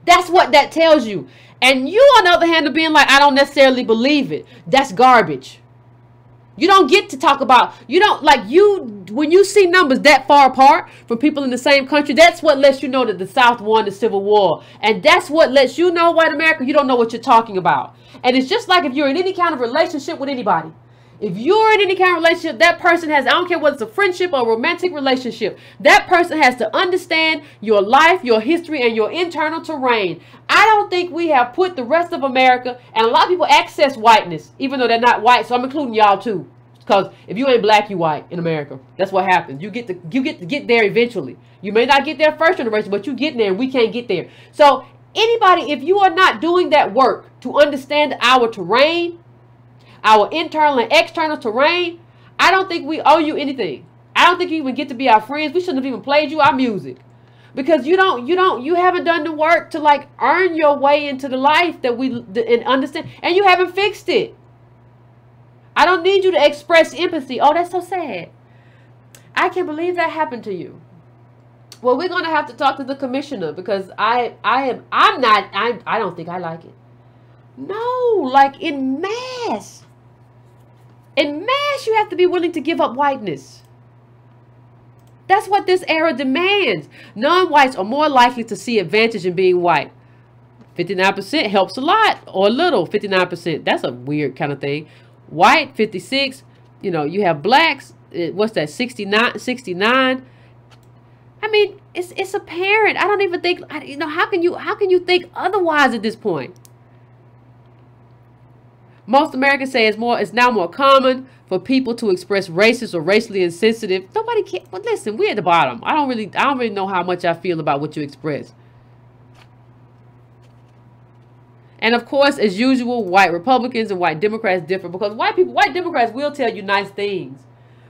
That's what that tells you. And you, on the other hand, are being like, I don't necessarily believe it. That's garbage. You don't get to talk about, you don't, like you, when you see numbers that far apart from people in the same country, that's what lets you know that the South won the Civil War. And that's what lets you know, white America, you don't know what you're talking about. And it's just like if you're in any kind of relationship with anybody. If you're in any kind of relationship, that person has, I don't care whether it's a friendship or a romantic relationship, that person has to understand your life, your history, and your internal terrain. I don't think we have put the rest of America, and a lot of people access whiteness, even though they're not white, so I'm including y'all too. Because if you ain't black, you white in America. That's what happens. You get to get there eventually. You may not get there first generation, but you get there and we can't get there. So anybody, if you are not doing that work to understand our terrain, our internal and external terrain, I don't think we owe you anything. I don't think you even get to be our friends. We shouldn't have even played you our music. Because you haven't done the work to like earn your way into the life that we and understand. And you haven't fixed it. I don't need you to express empathy. Oh, that's so sad. I can't believe that happened to you. Well, we're going to have to talk to the commissioner because I don't think I like it. No, like in mass. In mass, you have to be willing to give up whiteness. That's what this era demands. Non-whites are more likely to see advantage in being white. 59% helps a lot or a little. 59%. That's a weird kind of thing. White, 56. You know, you have blacks. What's that? 69. I mean, it's apparent. I don't even think, you know, how can you think otherwise at this point? Most Americans say it's now more common for people to express racist or racially insensitive. Nobody can. But listen, we're at the bottom. I don't really know how much I feel about what you express. And of course, as usual, white Republicans and white Democrats differ, because white Democrats will tell you nice things.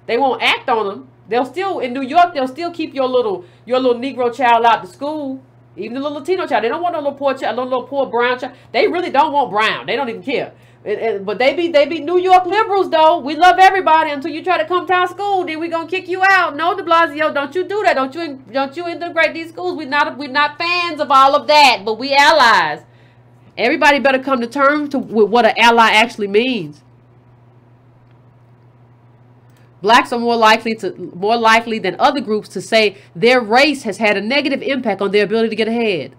They won't act on them. They'll still, in New York, they'll still keep your little Negro child out to school. Even the little Latino child. They don't want no little poor child, no little poor brown child. They really don't want brown. They don't even care. But they be New York liberals, though. We love everybody until you try to come to our school. Then we gonna kick you out. No, De Blasio, don't you do that. Don't you integrate these schools. We're not fans of all of that, but we allies. Everybody better come to terms with what an ally actually means. Blacks are more likely than other groups to say their race has had a negative impact on their ability to get ahead.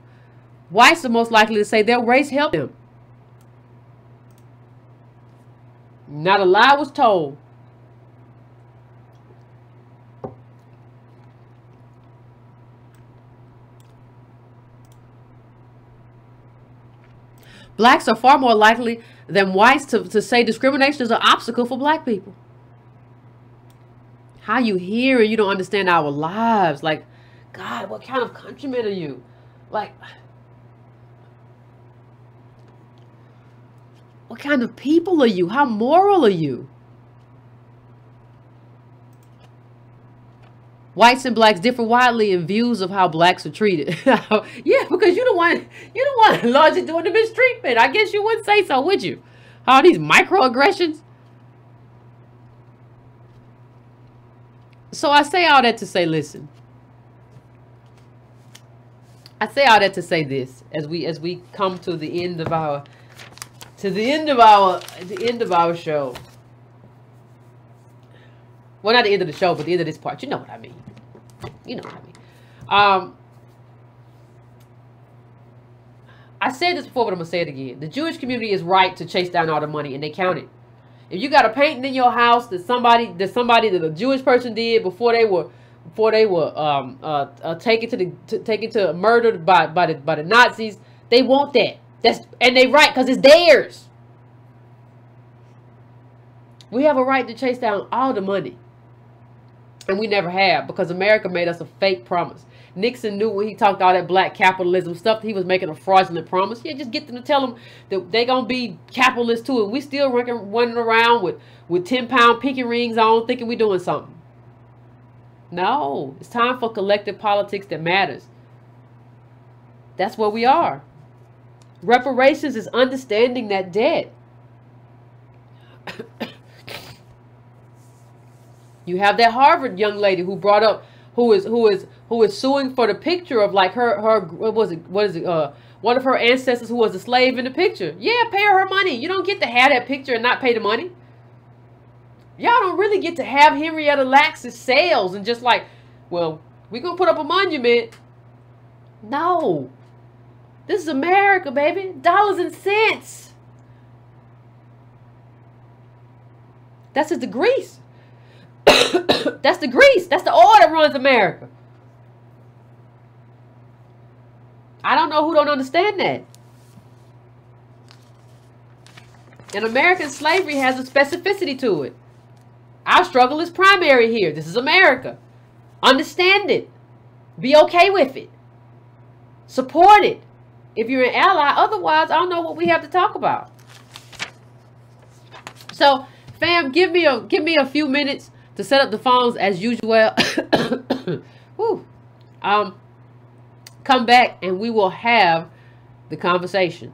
Whites are most likely to say their race helped them. Not a lie was told. Blacks are far more likely than whites to say discrimination is an obstacle for black people. How you hear and you don't understand our lives. Like, God, what kind of countrymen are you? Like, what kind of people are you? How moral are you? Whites and blacks differ widely in views of how blacks are treated. Yeah, because you don't want largely doing the mistreatment. I guess you wouldn't say so, would you? All these microaggressions. So I say all that to say, listen. I say all that to say this as we come to the end of our show. Well, not the end of the show, but the end of this part. You know what I mean. You know what I mean. I said this before, but I'm gonna say it again. The Jewish community is right to chase down all the money, and they count it. If you got a painting in your house that a Jewish person did before they were taken to murdered by the Nazis, they want that. And they right, because it's theirs. We have a right to chase down all the money. And we never have, because America made us a fake promise. Nixon knew when he talked all that black capitalism stuff, he was making a fraudulent promise. Yeah, just get them to tell them that they're going to be capitalists too. And we still running around with 10-pound pinky rings on, thinking we're doing something. No, it's time for collective politics that matters. That's where we are. Reparations is understanding that debt. You have that Harvard young lady who brought up, who is suing for the picture of like her one of her ancestors who was a slave in the picture. Yeah, pay her money. You don't get to have that picture and not pay the money. Y'all don't really get to have Henrietta Lacks's sales and just like, well, we're gonna put up a monument. No. This is America, baby. Dollars and cents. That's just the grease. That's the grease. That's the oil that runs America. I don't know who don't understand that. And American slavery has a specificity to it. Our struggle is primary here. This is America. Understand it. Be okay with it. Support it. If you're an ally, otherwise, I don't know what we have to talk about. So, fam, give me a few minutes to set up the phones as usual. Woo. Come back and we will have the conversation.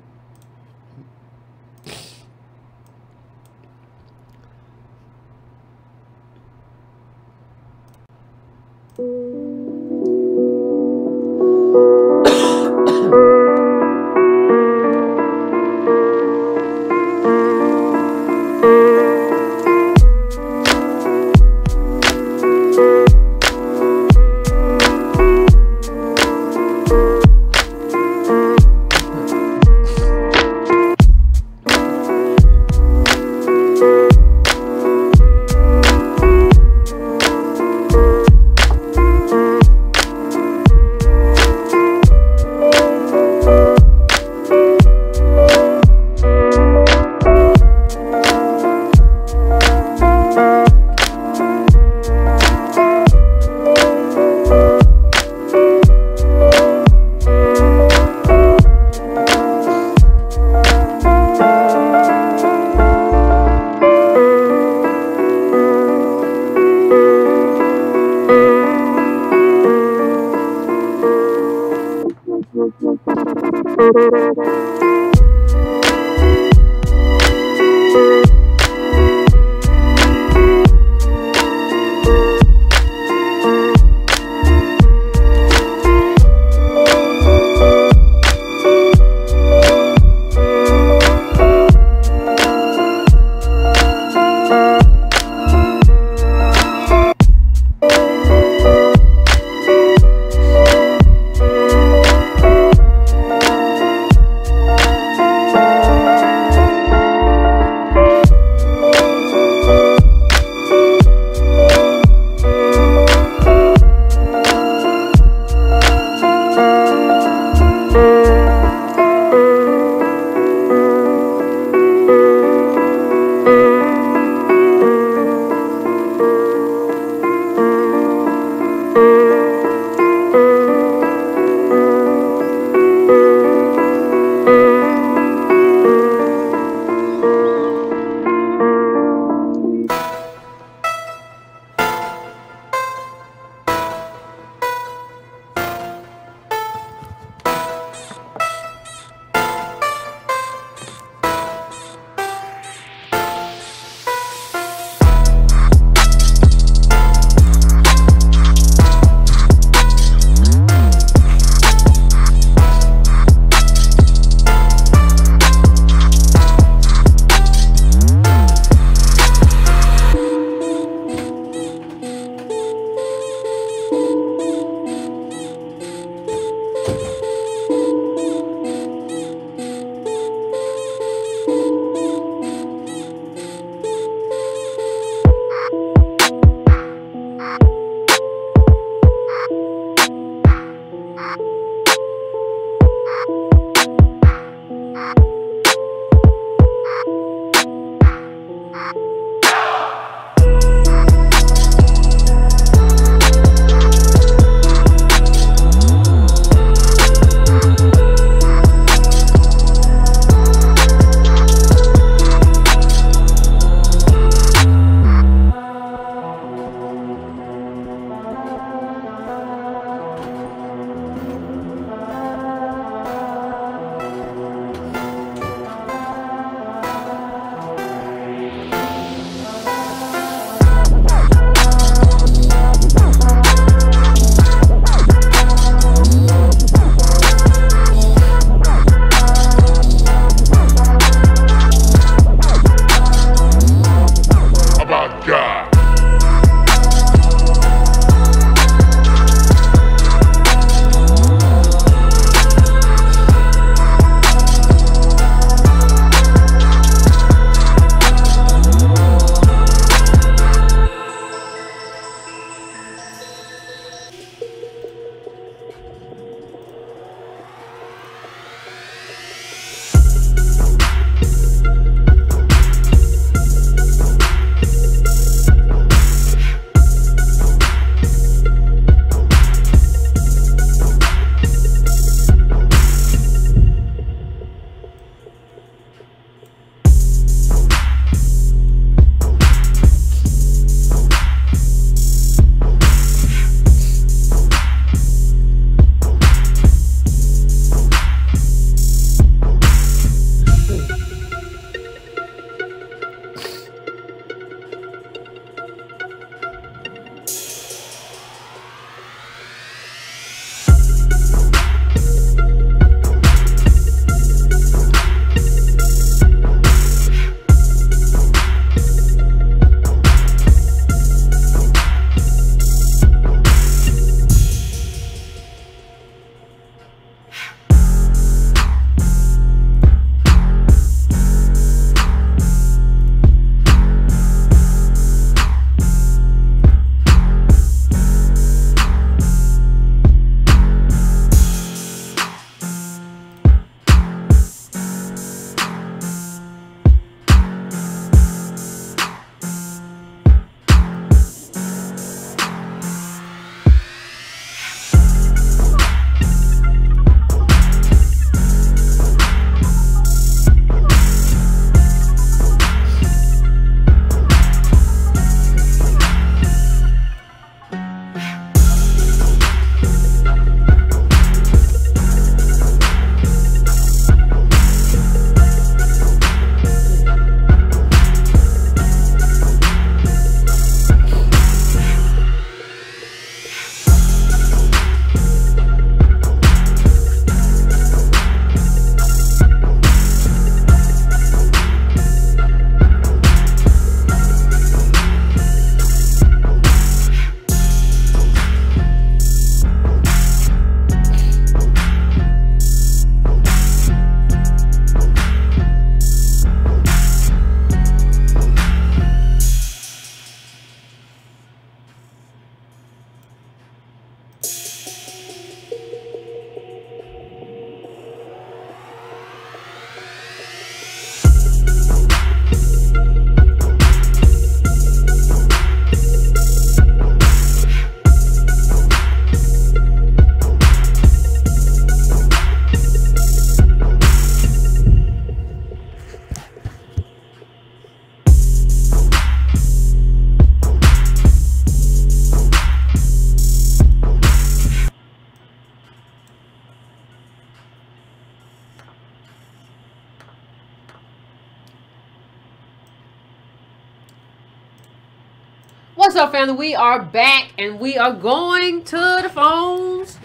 What's up, family? We are back, and we are going to the phones.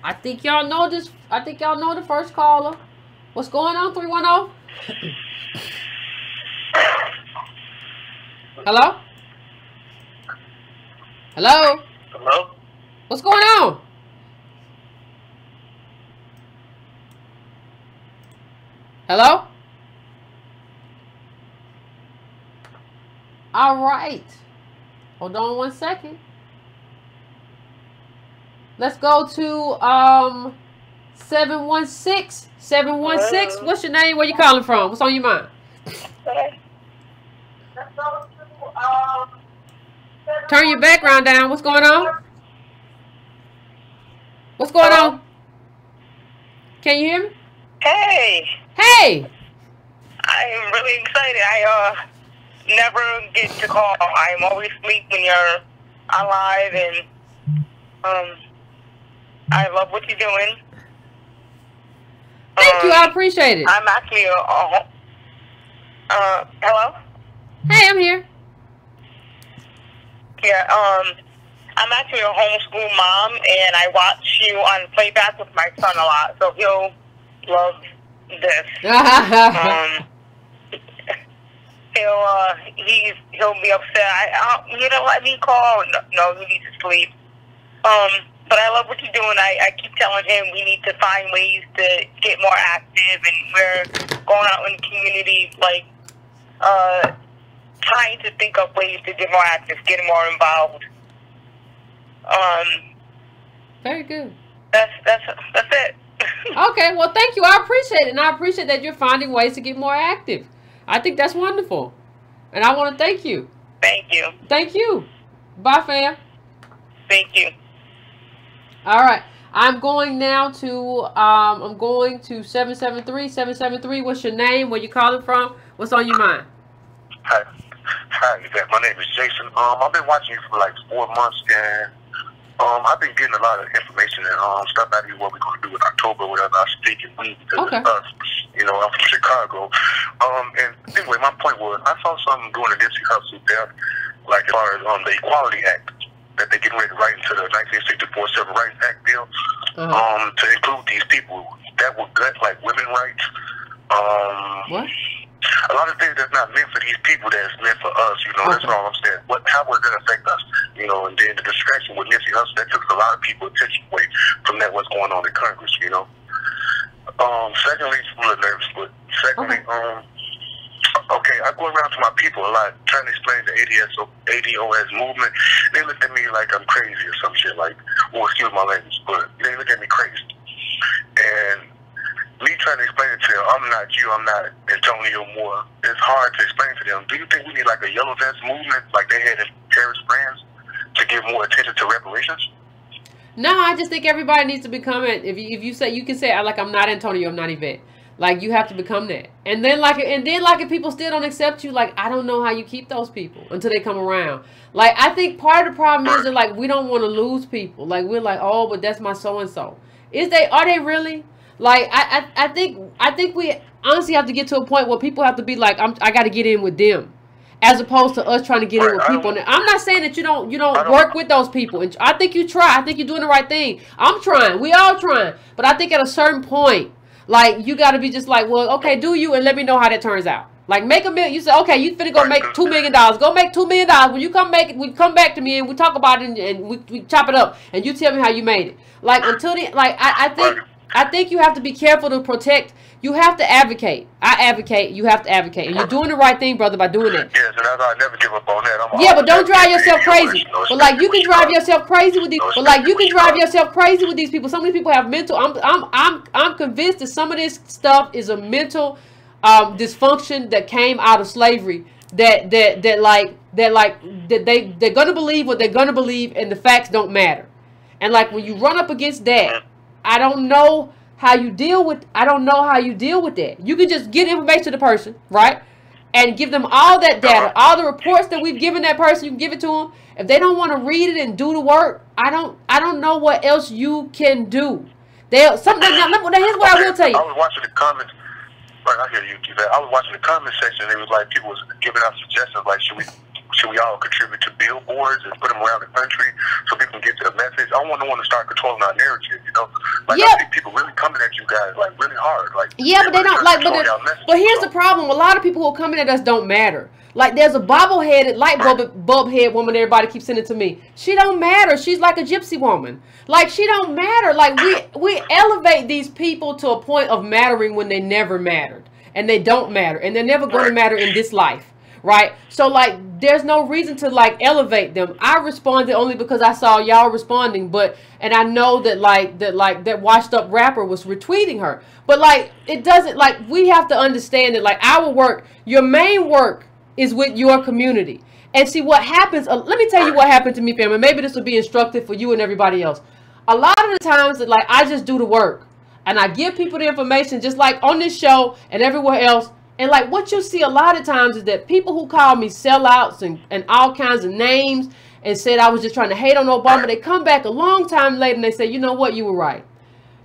I think y'all know this. I think y'all know the first caller. What's going on, 310? Hello? Hello? Hello? What's going on? Hello? All right. Hold on 1 second. Let's go to 716. 716. What's your name? Where you calling from? What's on your mind? Turn your background down. What's going on? What's going on? Can you hear me? Hey. Hey. I'm really excited. I never get to call. I'm always asleep when you're alive, and I love what you're doing. Thank you. I appreciate it. I'm actually hello? Hey, I'm here. Yeah, I'm actually a homeschool mom, and I watch you on playback with my son a lot, so he'll love this. He'll be upset. You don't let me call. No, he needs to sleep. But I love what you're doing. I keep telling him we need to find ways to get more active, and we're going out in the community, like, trying to think of ways to get more active, get more involved. Very good. That's it. Okay, well, thank you. I appreciate it, and I appreciate that you're finding ways to get more active. I think that's wonderful, and I want to thank you. Thank you. Thank you. Bye, fam. Thank you. All right. I'm going now to 773. 773. What's your name? Where you calling from? What's on your mind? Hi, Yvette. My name is Jason. I've been watching you for like 4 months, and I've been getting a lot of information and stuff out of you, what we're going to do in October, whatever. I speak in we because Okay. it's us. You know, I'm from Chicago. And anyway, my point was, I saw something during the Nipsey Hussle death, like as far as the Equality Act that they're getting ready to write into the 1964 Civil Rights Act bill, to include these people that would gut like women's rights. What? A lot of things that's not meant for these people that's meant for us, you know, that's all I'm saying. How would that affect us? You know, and then the distraction with Nipsey Hussle, that took a lot of people's attention away from that what's going on in Congress, you know. Secondly, I'm a little nervous, but secondly, okay, I go around to my people a lot trying to explain the ADOS movement. They look at me like I'm crazy or some shit, like, well, excuse my language, but they look at me crazy. And me trying to explain it to them, I'm not you, I'm not Antonio Moore. It's hard to explain to them. Do you think we need like a yellow vest movement like they had in Paris, France, to give more attention to reparations? No, I just think everybody needs to become it. If you say, you can say, like, I'm not Antonio, I'm not Yvette. Like, you have to become that. And then if people still don't accept you, like, I don't know how you keep those people until they come around. Like, I think part of the problem is that, like, we don't want to lose people. Like, we're like, oh, but that's my so-and-so. Are they really? Like, I think we honestly have to get to a point where people have to be like, I got to get in with them, as opposed to us trying to get in with people. I'm not saying that you don't work with those people. And I think you try. I think you're doing the right thing. I'm trying. We all trying. But I think at a certain point, like, you got to be just like, well, okay, do you, and let me know how that turns out. Like, make $1 million. You say, okay, you finna go make $2 million. Go make $2 million. When you come back to me and we talk about it and we chop it up and you tell me how you made it. Like, until the, like, I think you have to be careful to protect. You have to advocate. I advocate. You have to advocate. And you're doing the right thing, brother, by doing that. Yes, and I never give up on that. Yeah, but don't drive yourself crazy. But like, you can drive yourself crazy with these. But like, you can drive yourself crazy with these people. Some of these people have mental. I'm convinced that some of this stuff is a mental dysfunction that came out of slavery. They're gonna believe what they're gonna believe, and the facts don't matter. And like, when you run up against that, I don't know how you deal with that. You can just get information to the person, right? And give them all that data, all the reports that we've given that person. You can give it to them. If they don't want to read it and do the work, I don't know what else you can do. Here's what I will tell you. I was watching the comments. Right, I hear you, Yvette. I was watching the comment section, and it was like people was giving out suggestions, like, should we should we all contribute to billboards and put them around the country so people can get to the message? I don't want no one to start controlling our narrative, you know? Like, I see people really coming at you guys, like, really hard. Like, yeah, but they don't, like, but here's the problem. A lot of people who are coming at us don't matter. Like, there's a bobble-headed, light bulb head woman everybody keeps sending to me. She don't matter. She's like a gypsy woman. Like, she don't matter. Like, we elevate these people to a point of mattering when they never mattered. And they don't matter. And they're never going to matter in this life. Right? So, like, there's no reason to, like, elevate them. I responded only because I saw y'all responding. And I know that, that washed up rapper was retweeting her. But, like, it doesn't, like, we have to understand that, like, our work, your main work is with your community. And see what happens. Let me tell you what happened to me, family. Maybe this will be instructive for you and everybody else. A lot of the times that, like, I just do the work. And I give people the information just like on this show and everywhere else. And like what you see a lot of times is that people who call me sellouts and all kinds of names and said I was just trying to hate on Obama, they come back a long time later and they say, you know what, you were right.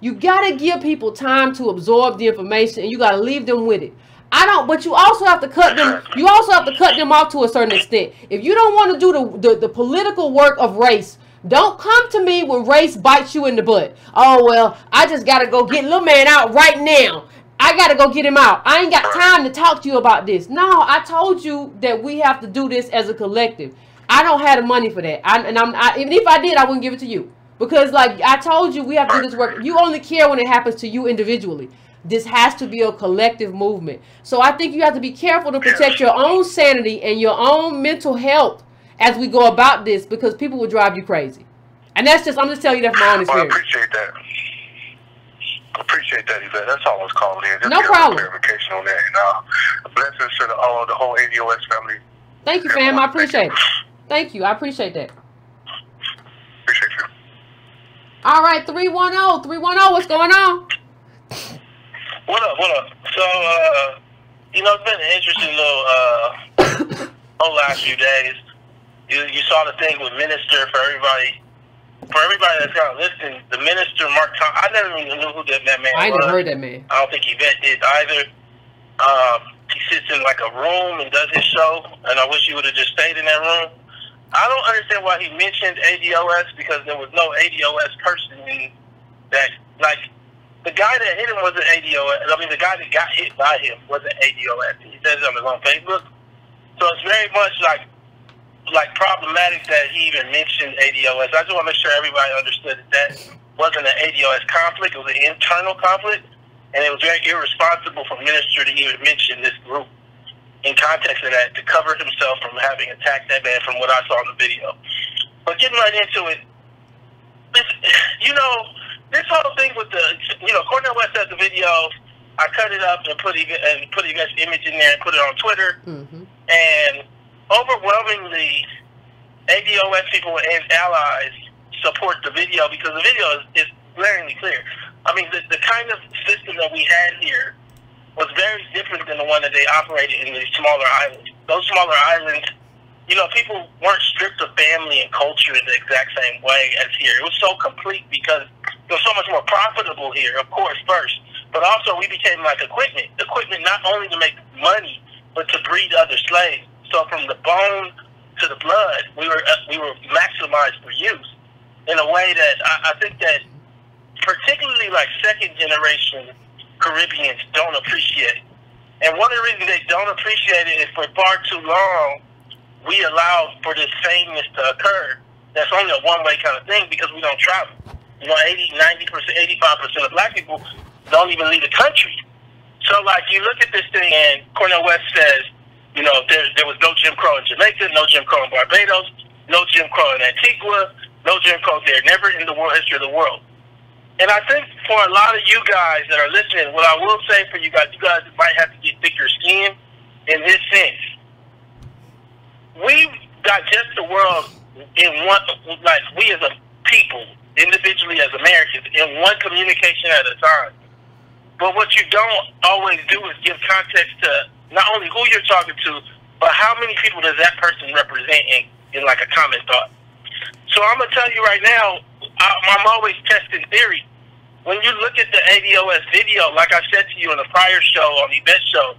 You got to give people time to absorb the information and you got to leave them with it. But you also have to cut them. You also have to cut them off to a certain extent. If you don't want to do the political work of race, don't come to me when race bites you in the butt. Oh, well, I just got to go get little man out right now. I got to go get him out. I ain't got time to talk to you about this. No, I told you that we have to do this as a collective. I don't have the money for that. Even if I did, I wouldn't give it to you. Because, like, I told you we have to do this work. You only care when it happens to you individually. This has to be a collective movement. So I think you have to be careful to protect your own sanity and your own mental health as we go about this, because people will drive you crazy. And that's just, I'm just telling you that from my own experience. I appreciate that. I appreciate that, Yvette. That's all I was calling in. Just no problem. Clarification on that. And blessings to the whole ADOS family. Thank you, fam. I appreciate it. Thank you. I appreciate that. Appreciate you. All right, 310. 310, what's going on? What up? So, you know, it's been an interesting little last few days. You saw the thing with Minister for everybody that's kind of listening. The Minister, Mark Thompson, I never even knew who that man was. I never heard that man. I don't think Yvette did either. He sits in like a room and does his show, and I wish he would have just stayed in that room. I don't understand why he mentioned ADOS, because there was no ADOS person in that. Like, the guy that hit him wasn't ADOS. I mean, the guy that got hit by him wasn't ADOS. He says it on his own Facebook. So it's very much like problematic that he even mentioned ADOS. I just want to make sure everybody understood that wasn't an ADOS conflict. It was an internal conflict, and it was very irresponsible for Minister to even mention this group in context of that, to cover himself from having attacked that man from what I saw in the video. But getting right into it, this whole thing with Cornel West has the video. I cut it up and put Yvette's image in there and put it on Twitter. Mm-hmm. And overwhelmingly, ADOS people and allies support the video because the video is glaringly clear. I mean, the kind of system that we had here was very different than the one that they operated in these smaller islands. Those smaller islands, people weren't stripped of family and culture in the exact same way as here. It was so complete because it was so much more profitable here, of course, first. But also we became like equipment. Equipment not only to make money, but to breed other slaves. So from the bone to the blood, we were maximized for use in a way that I think that particularly like second generation Caribbeans don't appreciate. And one of the reasons they don't appreciate it is for far too long we allowed for this sameness to occur. That's only a one-way kind of thing because we don't travel. 80, 90%, 85% of black people don't even leave the country. So, like, you look at this thing, and Cornel West says, there was no Jim Crow in Jamaica, no Jim Crow in Barbados, no Jim Crow in Antigua, no Jim Crow there, never in the history of the world. And I think for a lot of you guys that are listening, what I will say for you guys might have to get thicker skin in this sense. We digest the world in one, like we as a people, individually as Americans, in one communication at a time. But what you don't always do is give context to not only who you're talking to, but how many people does that person represent in like a common thought. So I'm going to tell you right now, I'm always testing theory. When you look at the ADOS video, like I said to you in the prior show, on the Yvette show,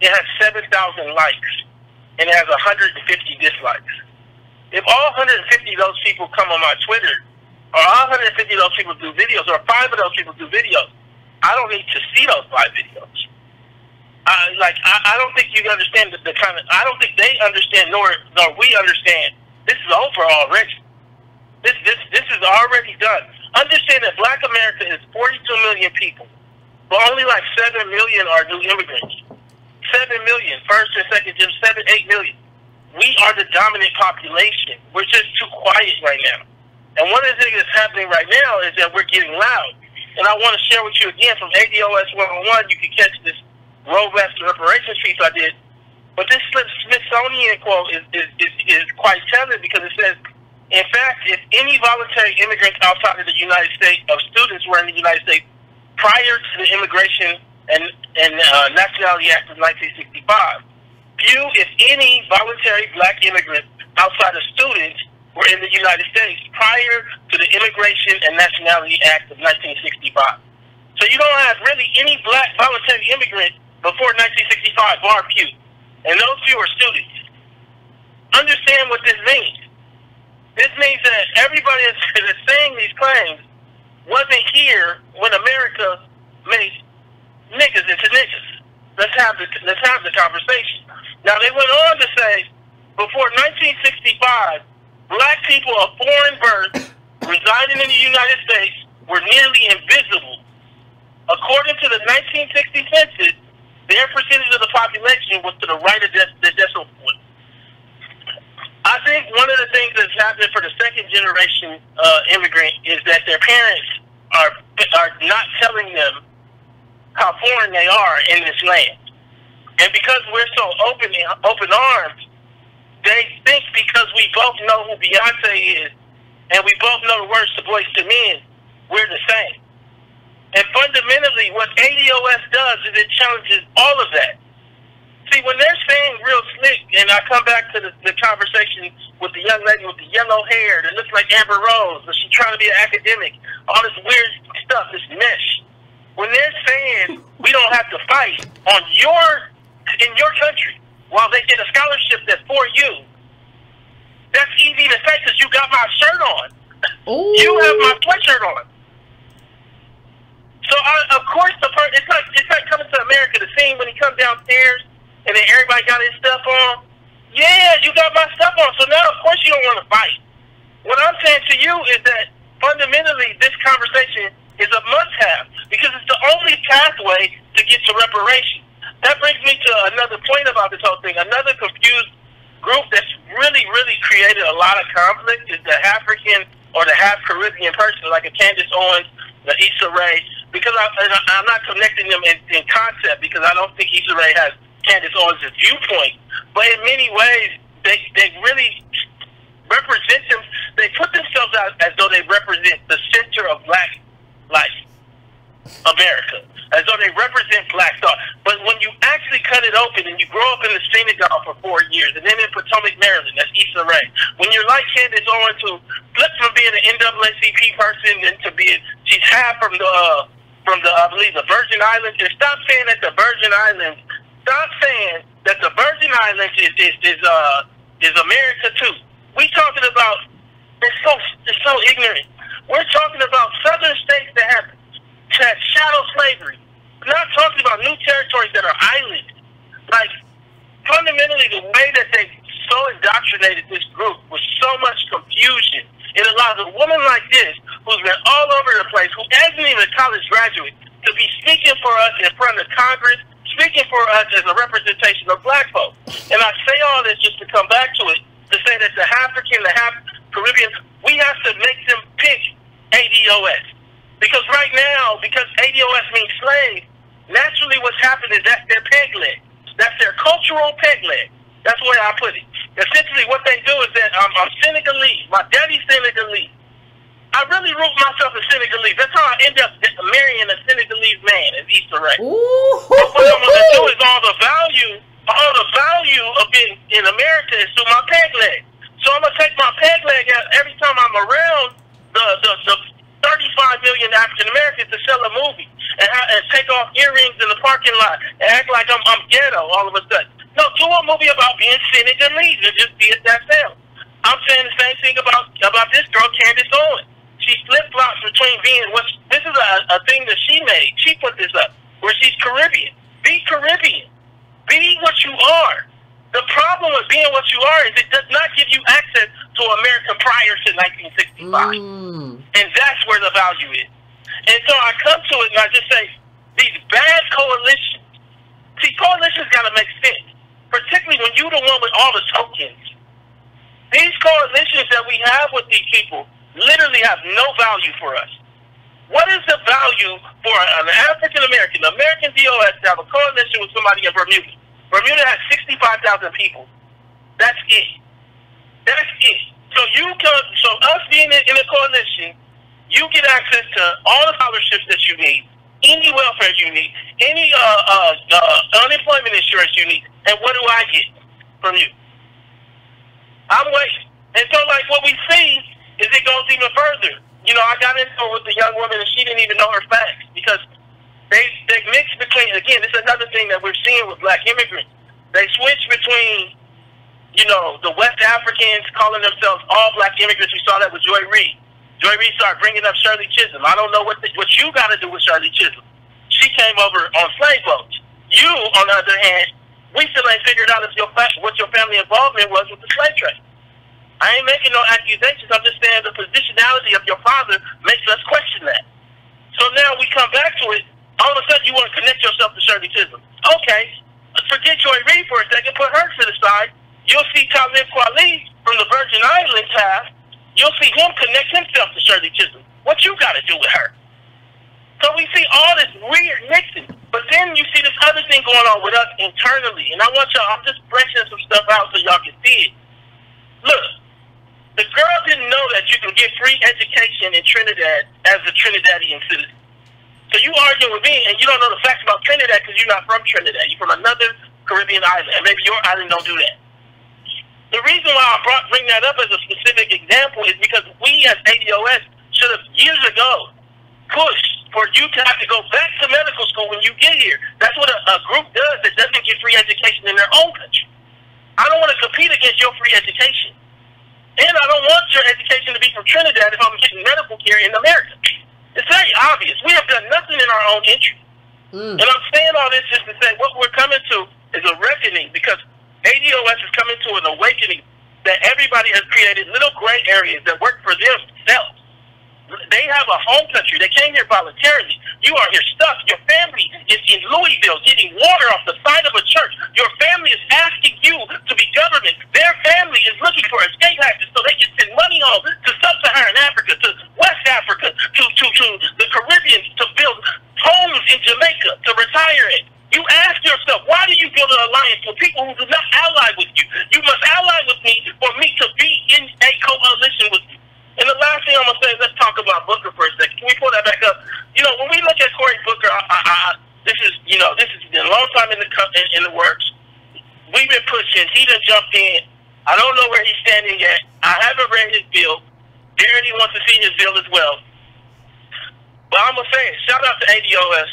it has 7,000 likes. and it has 150 dislikes. If all 150 of those people come on my Twitter, or all 150 of those people do videos, or 5 of those people do videos, I don't need to see those 5 videos. I don't think you understand the kind of, I don't think they understand, nor we understand. This is over already. This is already done. Understand that Black America is 42 million people, but only like 7 million are new immigrants. 7 million, first and second generation, 7, 8 million. We are the dominant population. We're just too quiet right now. And one of the things that's happening right now is that we're getting loud. And I want to share with you again from ADOS 101. You can catch this robust reparations piece I did. But this Smithsonian quote is quite telling, because it says, in fact, if any voluntary immigrants outside of the United States, of students were in the United States prior to the Immigration and Nationality Act of 1965, few, if any, voluntary Black immigrants outside of students were in the United States prior to the Immigration and Nationality Act of 1965. So you don't have really any Black voluntary immigrants before 1965, bar few. And those few are students. Understand what this means. This means that everybody that's saying these claims wasn't here when America made niggas into niggas. Let's have the conversation. Now, they went on to say, before 1965, Black people of foreign birth residing in the United States were nearly invisible. According to the 1960 census, their percentage of the population was to the right of the decimal point. I think one of the things that's happening for the second generation immigrant is that their parents are not telling them how foreign they are in this land. And because we're so open armed, they think because we both know who Beyonce is and we both know the words to Boyz II Men, we're the same. And fundamentally, what ADOS does is it challenges all of that. See, when they're saying real slick, and I come back to the conversation with the young lady with the yellow hair that looks like Amber Rose, but she's trying to be an academic, all this weird stuff, this mesh. When they're saying we don't have to fight in your country while they get a scholarship that's for you, that's easy to say because you got my shirt on. Ooh. You have my sweatshirt on. So, of course, it's like coming to America, the scene when he comes downstairs and then everybody got his stuff on. Yeah, you got my stuff on. So now, of course, you don't want to fight. What I'm saying to you is that fundamentally this conversation is a must-have because it's the only pathway to get to reparations. That brings me to another point about this whole thing. Another confused group that's really, really created a lot of conflict is the African or the half-Caribbean person, like a Candace Owens, the Issa Rae, because I'm not connecting them in concept because I don't think Issa Rae has Candace Owens' viewpoint. But in many ways, they really represent them. They put themselves out as though they represent the center of Black life, America, as though they represent Black thought. But when you actually cut it open and you grow up in the synagogue for 4 years, and then in Potomac, Maryland, that's Issa Rae. When you're like Candace Owens, who flipped from being an NAACP person into being, she's half from the I believe the Virgin Islands. And stop saying that the Virgin Islands. Stop saying that the Virgin Islands is America too. We talking about it's so ignorant. We're talking about southern states that have shadow slavery. We're not talking about new territories that are islands. Like, fundamentally, the way that they so indoctrinated this group with so much confusion, it allows a woman like this, who's been all over the place, who isn't even a college graduate, to be speaking for us in front of Congress, speaking for us as a representation of Black folks. And I say all this just to come back to it, to say that the African, the half-Caribbean, we have to make them pick ADOS. Because right now, because ADOS means slave, naturally what's happened is that's their peg leg. That's their cultural peg leg. That's the way I put it. Essentially what they do is that I'm Senegalese. My daddy's Senegalese. I really root myself as Senegalese. That's how I end up marrying a Senegalese man, as Issa Rae. But what I'm going to do is all the value of being in America is through my peg leg. So I'm going to take my peg leg out every time I'm around the 35 million African Americans to sell a movie and take off earrings in the parking lot and act like I'm ghetto all of a sudden. No, do a movie about being cynic and leave and just be at that sound. I'm saying the same thing about this girl, Candace Owens. She flip-flops between being this is a thing that she made. She put this up where she's Caribbean. Be Caribbean. Be what you are. The problem with being what you are is it does not give you access to America prior to 1965. And that's where the value is. And so I come to it and I just say, these bad coalitions, see, coalitions got to make sense, particularly when you're the one with all the tokens. These coalitions that we have with these people literally have no value for us. What is the value for an African-American DOS to have a coalition with somebody in Bermuda? Bermuda has 65,000 people. That's it. That's it. So us being in a coalition, you get access to all the scholarships that you need, any welfare you need, any unemployment insurance you need, and what do I get from you? I'm waiting. And so, like, what we see is it goes even further. You know, I got into it with the young woman, and she didn't even know her facts because they mix between, again, this is another thing that we're seeing with black immigrants. They switch between, you know, the West Africans calling themselves all black immigrants. We saw that with Joy Reid. Joy Reid started bringing up Shirley Chisholm. I don't know what you got to do with Shirley Chisholm. She came over on slave boats. You, on the other hand, we still ain't figured out what your family involvement was with the slave trade. I ain't making no accusations. I'm just saying the positionality of your father makes us question that. So now we come back to it. All of a sudden, you want to connect yourself to Shirley Chisholm. Okay, forget Joy Reid for a second. Put her to the side. You'll see Talib Kweli from the Virgin Islands half. You'll see him connect himself to Shirley Chisholm. What you got to do with her? So we see all this weird mixing. But then you see this other thing going on with us internally. And I want y'all, I'm just branching some stuff out so y'all can see it. Look, the girl didn't know that you can get free education in Trinidad as a Trinidadian citizen. So you arguing with me, and you don't know the facts about Trinidad because you're not from Trinidad. You're from another Caribbean island, and maybe your island don't do that. The reason why I bring that up as a specific example is because we as ADOS should have years ago pushed for you to have to go back to medical school when you get here. That's what a group does that doesn't get free education in their own country. I don't want to compete against your free education. And I don't want your education to be from Trinidad if I'm getting medical care in America. It's very obvious. We have done nothing in our own interest. And I'm saying all this just to say what we're coming to is a reckoning because ADOS is coming to an awakening that everybody has created little gray areas that work for themselves. They have a home country. They came here voluntarily. You are here stuck. Your family is in Louisville getting water off the side of a church. Your family is asking you to be government. Their family is looking for escape hatches so they can send money home to sub-Saharan Africa, to West Africa, to the Caribbean, to build homes in Jamaica, to retire in. You ask yourself, why do you build an alliance with people who do not ally with you? You must ally with me for me to be in a coalition with you. And the last thing I'm going to say is let's talk about Booker for a second. Can we pull that back up? You know, when we look at Cory Booker, this has been a long time in the works. We've been pushing. He done jumped in. I don't know where he's standing yet. I haven't read his bill. Darren wants to see his bill as well. But I'm going to say it. Shout out to ADOS.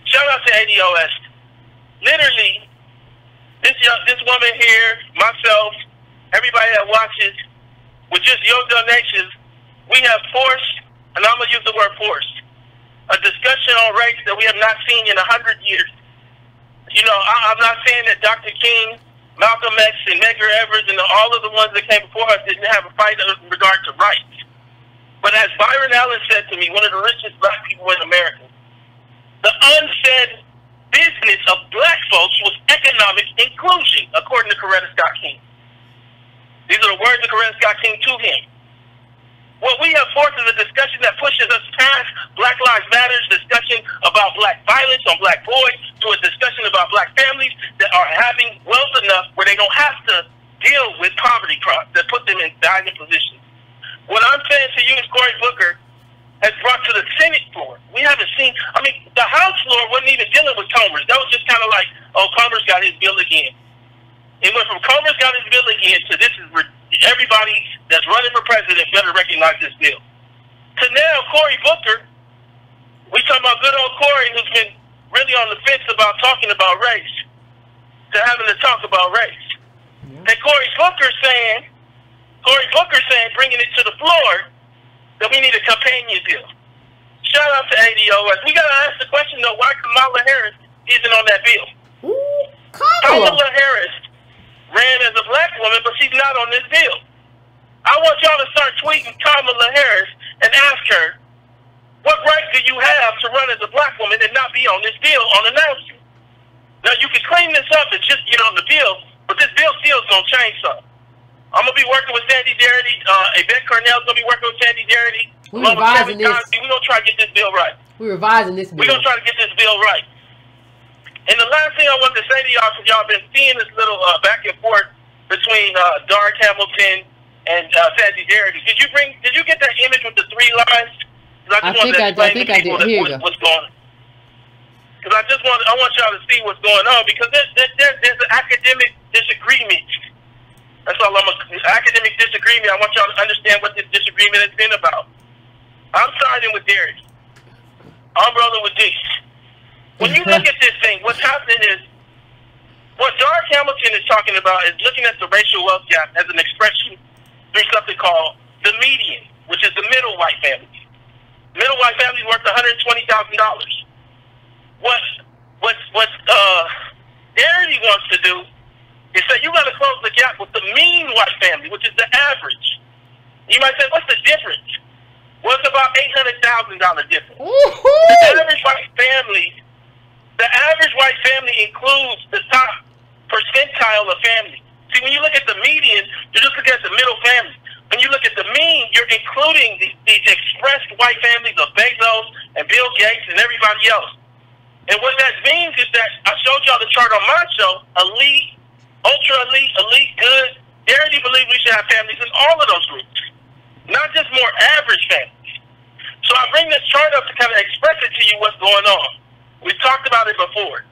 Shout out to ADOS. Literally, this woman here, myself, everybody that watches, with just your donations, we have forced, and I'm going to use the word forced, a discussion on race that we have not seen in 100 years. You know, I'm not saying that Dr. King, Malcolm X, and Medgar Evers, and all of the ones that came before us didn't have a fight in regard to rights. But as Byron Allen said to me, one of the richest black people in America, the unsaid business of black folks was economic inclusion, according to Coretta Scott King. These are the words of Coretta Scott King to him. What we have forced is a discussion that pushes us past Black Lives Matter's discussion about black violence on black boys to a discussion about black families that are having wealth enough where they don't have to deal with poverty that put them in dying positions. What I'm saying to you is Cory Booker has brought to the Senate floor. We haven't seen, I mean, the House floor wasn't even dealing with Commerce. That was just kind of like, oh, Commerce got his bill again. It went from Commerce got his bill again to this is everybody that's running for president better recognize this bill. To now, Cory Booker, we talking about good old Cory who's been really on the fence about talking about race. to having to talk about race. And Cory Booker saying, bringing it to the floor, that we need a companion bill. Shout out to ADOS. We got to ask the question, though, why Kamala Harris isn't on that bill? Ooh, Kamala Harris ran as a black woman, but she's not on this bill. I want y'all to start tweeting Kamala Harris and ask her, what right do you have to run as a black woman and not be on this bill unannounced? Now, you can clean this up and just get on the bill, but this bill still is going to change something. I'm going to be working with Sandy Darity. Yvette Cornell's going to be working with Sandy Darity. We're revising this. We're going to try to get this bill right. We're revising this bill. We're going to try to get this bill right. And the last thing I want to say to y'all, because y'all been seeing this little back and forth between Dark Hamilton and Sandy Darity. Did you get that image with the 3 lines? I think I did. Here you go. What's going on? Because I want y'all to see what's going on, because there's an academic disagreement. That's all academic disagreement. I want y'all to understand what this disagreement has been about. I'm siding with Darity. I'm rolling with D. When you look at this thing, what's happening is, what Dark Hamilton is talking about is looking at the racial wealth gap as an expression through something called the median, which is the middle white family. Middle white family is worth $120,000. What Darity wants to do is say you got to close the gap with the mean white family, which is the average. You might say, what's the difference? Well, it's about $800,000 difference. The average white family includes the top percentile of family. See, when you look at the median, you're just looking at the middle family. When you look at the mean, you're including the expressed white families of Bezos and Bill Gates and everybody else. And what that means is that I showed y'all the chart on my show, elite, ultra elite, elite good. Darity believes we should have families in all of those groups, not just more average families. So I bring this chart up to kind of express it to you what's going on. We've talked about it before.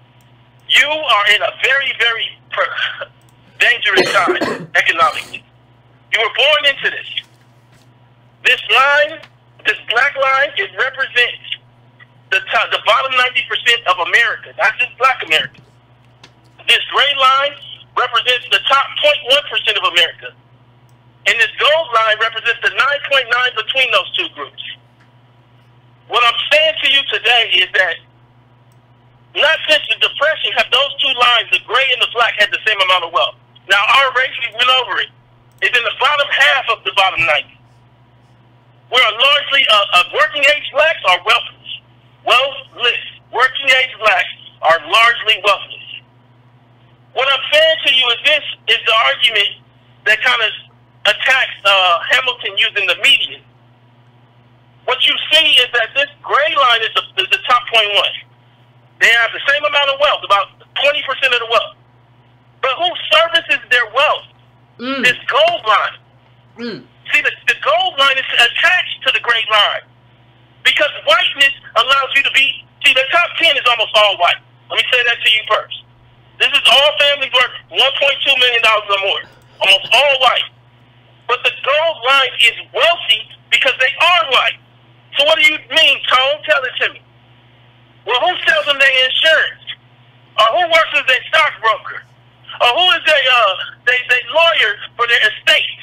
You are in a very, very dangerous time economically. You were born into this. This line, this black line, it represents the bottom 90% of America, not just black America. This gray line represents the top 0.1% of America. And this gold line represents the 9.9 between those two groups. What I'm saying to you today is that not since the Depression have those two lines, the gray and the black, had the same amount of wealth. Now, our race, we went over it, is in the bottom half of the bottom 90. We're largely working age blacks are wealthless. Wealthless. Working age blacks are largely wealthless. What I'm saying to you is this is the argument that kind of attacks Hamilton using the median. What you see is that this gray line is the top 0.1. They have the same amount of wealth, about 20% of the wealth. But who services their wealth? This gold line. See, the gold line is attached to the gray line. Because whiteness allows you to be, see, the top 10 is almost all white. Let me say that to you first. This is all families worth $1.2 million or more. Almost all white. But the gold line is wealthy because they are white. So what do you mean, Tone? Tell it to me. Well, who sells them their insurance? Or who works as their stockbroker? Or who is their lawyer for their estate?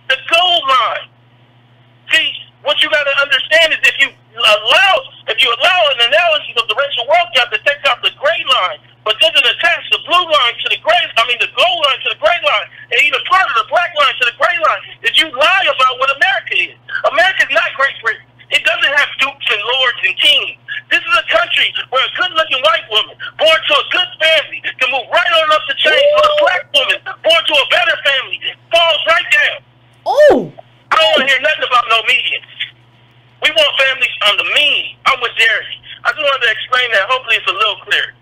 The gold line. See, what you got to understand is if you allow an analysis of the racial wealth gap that takes out the gray line, but doesn't attach the blue line to the the gold line to the gray line, and even part of the black line to the gray line, is you lie about what America is. America is not Great Britain. It doesn't have dukes and lords and kings. This is a country where a good-looking white woman born to a good family can move right on up the chain, but a black woman born to a better family falls right down. Oh! I don't want to hear nothing about no medians. We want families on the mean. I'm with Darity. I just wanted to explain that. Hopefully it's a little clearer.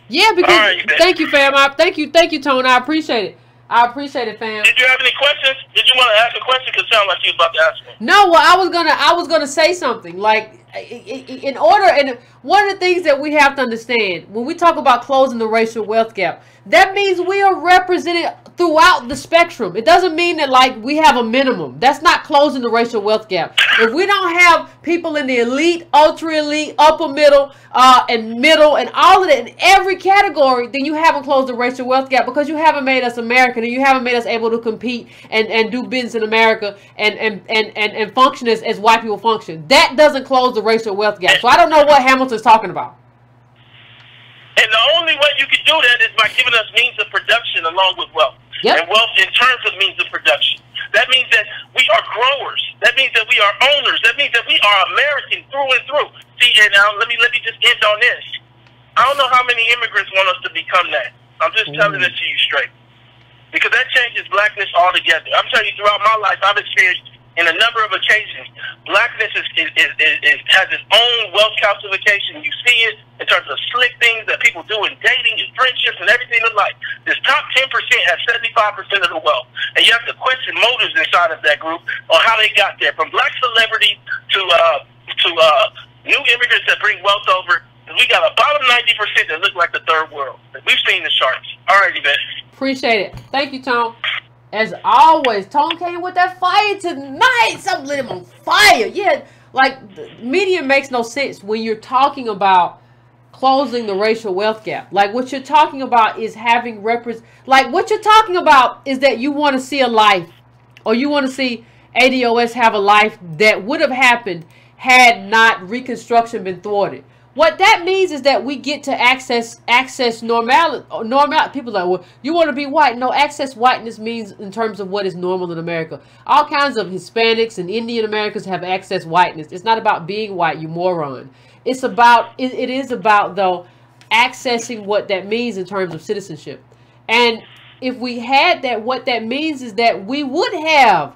Yeah, because thank you, fam. Thank you, Tone. I appreciate it. I appreciate it, fam. Did you have any questions? Did you want to ask a question? Because it sounded like you was about to ask one. No, well, I was gonna say something. Like, in order, and one of the things that we have to understand when we talk about closing the racial wealth gap, that means we are represented throughout the spectrum. It doesn't mean that like we have a minimum. That's not closing the racial wealth gap. If we don't have people in the elite, ultra elite, upper middle, and all of that in every category, then you haven't closed the racial wealth gap, because you haven't made us American, and you haven't made us able to compete and do business in America and function as white people function. That doesn't close the racial wealth gap. So I don't know what Hamilton's talking about. And the only way you can do that is by giving us means of production along with wealth. Yep. And wealth in terms of means of production. That means that we are growers. That means that we are owners. That means that we are American through and through. See, and now let me just end on this. I don't know how many immigrants want us to become that. I'm just telling this to you straight. Because that changes blackness altogether. I'm telling you, throughout my life, I've experienced in a number of occasions, blackness has its own wealth calcification. You see it in terms of slick things that people do in dating and friendships and everything in life. This top 10% has 75% of the wealth. And you have to question motives inside of that group on how they got there. From black celebrities to new immigrants that bring wealth over. We got a bottom 90% that look like the third world. We've seen the charts. All right, Yvette. Appreciate it. Thank you, Tom. As always, Tone came with that fire tonight. Something lit him on fire. Yeah, like, the media makes no sense when you're talking about closing the racial wealth gap. Like, what you're talking about is having what you're talking about is that you want to see a life, or you want to see ADOS have a life that would have happened had not Reconstruction been thwarted. What that means is that we get to access normality. People are like, well, you want to be white. No, access whiteness means in terms of what is normal in America. All kinds of Hispanics and Indian Americans have access whiteness. It's not about being white, you moron. It's about, it is about, though, accessing what that means in terms of citizenship. And if we had that, what that means is that we would have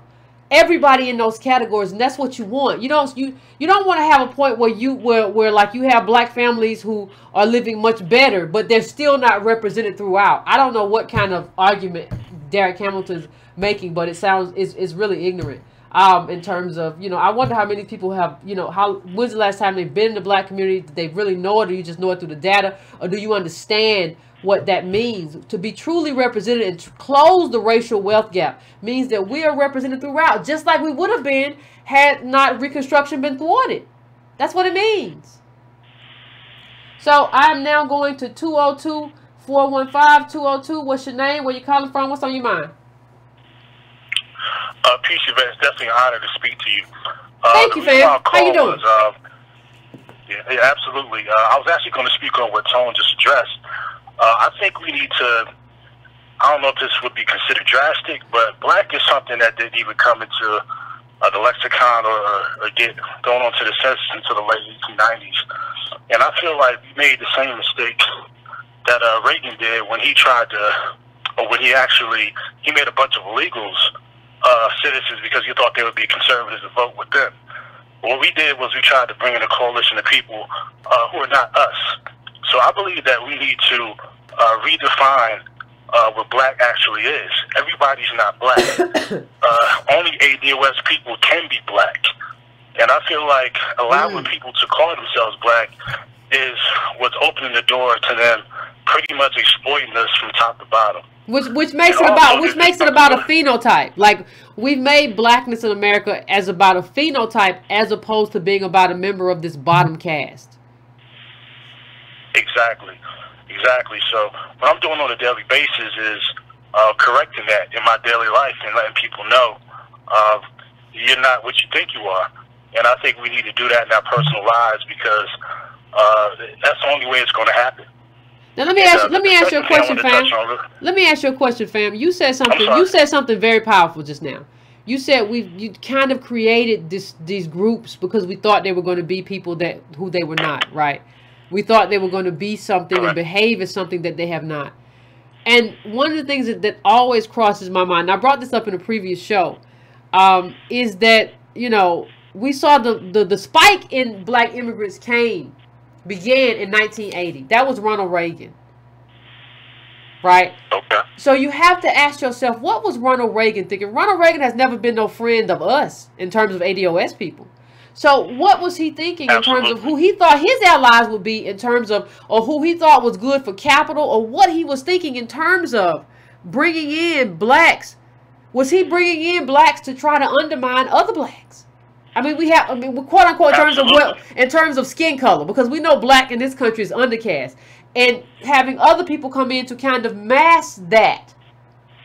everybody in those categories, and that's what you want. You don't want to have a point where like you have black families who are living much better, but they're still not represented throughout. I don't know what kind of argument Derek Hamilton's making, but it sounds is really ignorant. In terms of, I wonder how many people have, when's the last time they've been in the black community? Did they really know it, or you just know it through the data, or do you understand what that means? To be truly represented and to close the racial wealth gap means that we are represented throughout, just like we would have been had not Reconstruction been thwarted. That's what it means. So I'm now going to 202-415-202. What's your name? Where you calling from? What's on your mind? Peace, Yvette. It's definitely an honor to speak to you. Thank you, fam. How you doing? Yeah, absolutely. I was actually going to speak on what Tone just addressed. I think we need to, I don't know if this would be considered drastic, but black is something that didn't even come into the lexicon or get going onto the census until the late 1890s. And I feel like we made the same mistake that Reagan did when he tried to, or when he made a bunch of illegals citizens because he thought they would be conservatives to vote with them. What we did was we tried to bring in a coalition of people who are not us. So I believe that we need to redefine what black actually is. Everybody's not black. Only ADOS people can be black. And I feel like allowing people to call themselves black is what's opening the door to them pretty much exploiting us from top to bottom. Which makes it about a phenotype. Like, we've made blackness in America as about a phenotype as opposed to being about a member of this bottom caste. Exactly. So what I'm doing on a daily basis is correcting that in my daily life and letting people know you're not what you think you are. And I think we need to do that in our personal lives because that's the only way it's going to happen. Now let me ask you a question, fam. Let me ask you a question, fam. You said something. You said something very powerful just now. You said you kind of created these groups because we thought they were going to be people who they were not, right? We thought they were going to be something and behave as something that they have not. And one of the things that always crosses my mind, and I brought this up in a previous show, is that, we saw the spike in black immigrants began in 1980. That was Ronald Reagan. Right? Okay. So you have to ask yourself, what was Ronald Reagan thinking? Ronald Reagan has never been no friend of us in terms of ADOS people. So what was he thinking in Absolutely. terms of who he thought his allies would be in terms of, or who he thought was good for capital, or what he was thinking in terms of bringing in blacks? Was he bringing in blacks to try to undermine other blacks? I mean, quote unquote, in terms of skin color, because we know black in this country is undercast, and having other people come in to kind of mask that.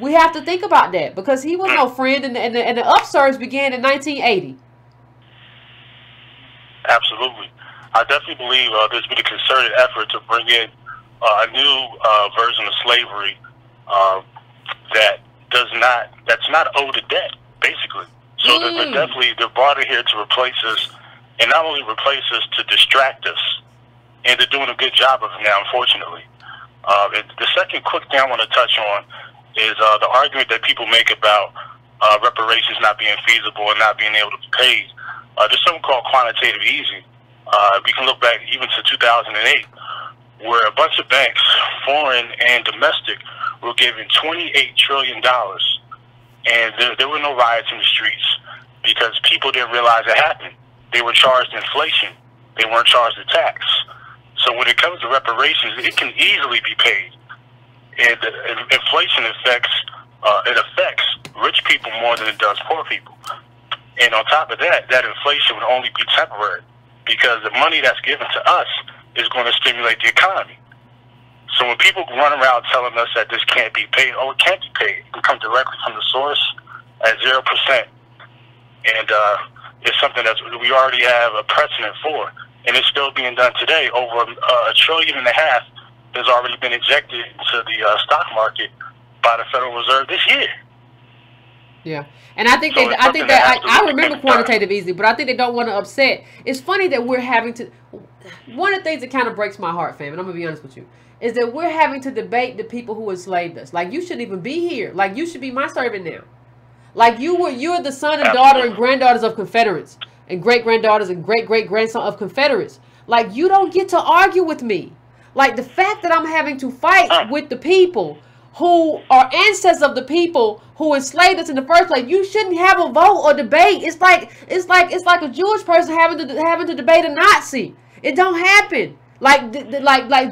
We have to think about that, because he was no friend, and the upsurge began in 1980. Absolutely. I definitely believe there's been a concerted effort to bring in a new version of slavery that's not owed a debt, basically. So they're brought in here to replace us, and not only replace us, to distract us. And they're doing a good job of it now, unfortunately. And the second quick thing I want to touch on is the argument that people make about reparations not being feasible and not being able to be paid. There's something called quantitative easing. We can look back even to 2008, where a bunch of banks, foreign and domestic, were given $28 trillion. And there were no riots in the streets because people didn't realize it happened. They were charged inflation. They weren't charged a tax. So when it comes to reparations, it can easily be paid. And inflation affects rich people more than it does poor people. And on top of that, that inflation would only be temporary, because the money that's given to us is going to stimulate the economy. So when people run around telling us that this can't be paid, it can't be paid. It can come directly from the source at 0%. And it's something that we already have a precedent for. And it's still being done today. Over $1.5 trillion has already been injected into the stock market by the Federal Reserve this year. Yeah, and I think I remember quantitative easing, but I think they don't want to upset. It's funny that we're having to. One of the things that kind of breaks my heart, fam, and I'm gonna be honest with you, is that we're having to debate the people who enslaved us. Like, you shouldn't even be here. Like, you should be my servant now. Like, you're the son and daughter and granddaughters of Confederates, and great granddaughters and great grandson of Confederates. Like, you don't get to argue with me. Like, the fact that I'm having to fight with the people who are ancestors of the people who enslaved us in the first place, you shouldn't have a vote or debate. It's like a Jewish person having to debate a Nazi. It don't happen. Like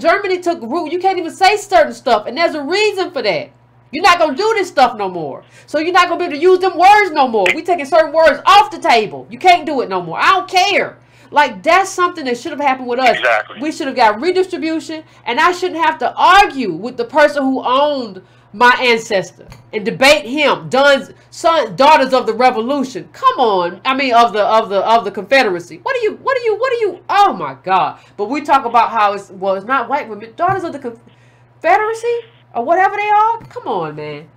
Germany took root. You can't even say certain stuff, and there's a reason for that. You're not gonna do this stuff no more. So you're not gonna be able to use them words no more. We taking certain words off the table. You can't do it no more. I don't care. Like, that's something that should have happened with us. Exactly. We should have got redistribution, and I shouldn't have to argue with the person who owned my ancestor and debate him, daughters of the Revolution. Come on, I mean of the Confederacy. What are you? Oh my God! But we talk about how it's not white women, daughters of the Confederacy or whatever they are. Come on, man.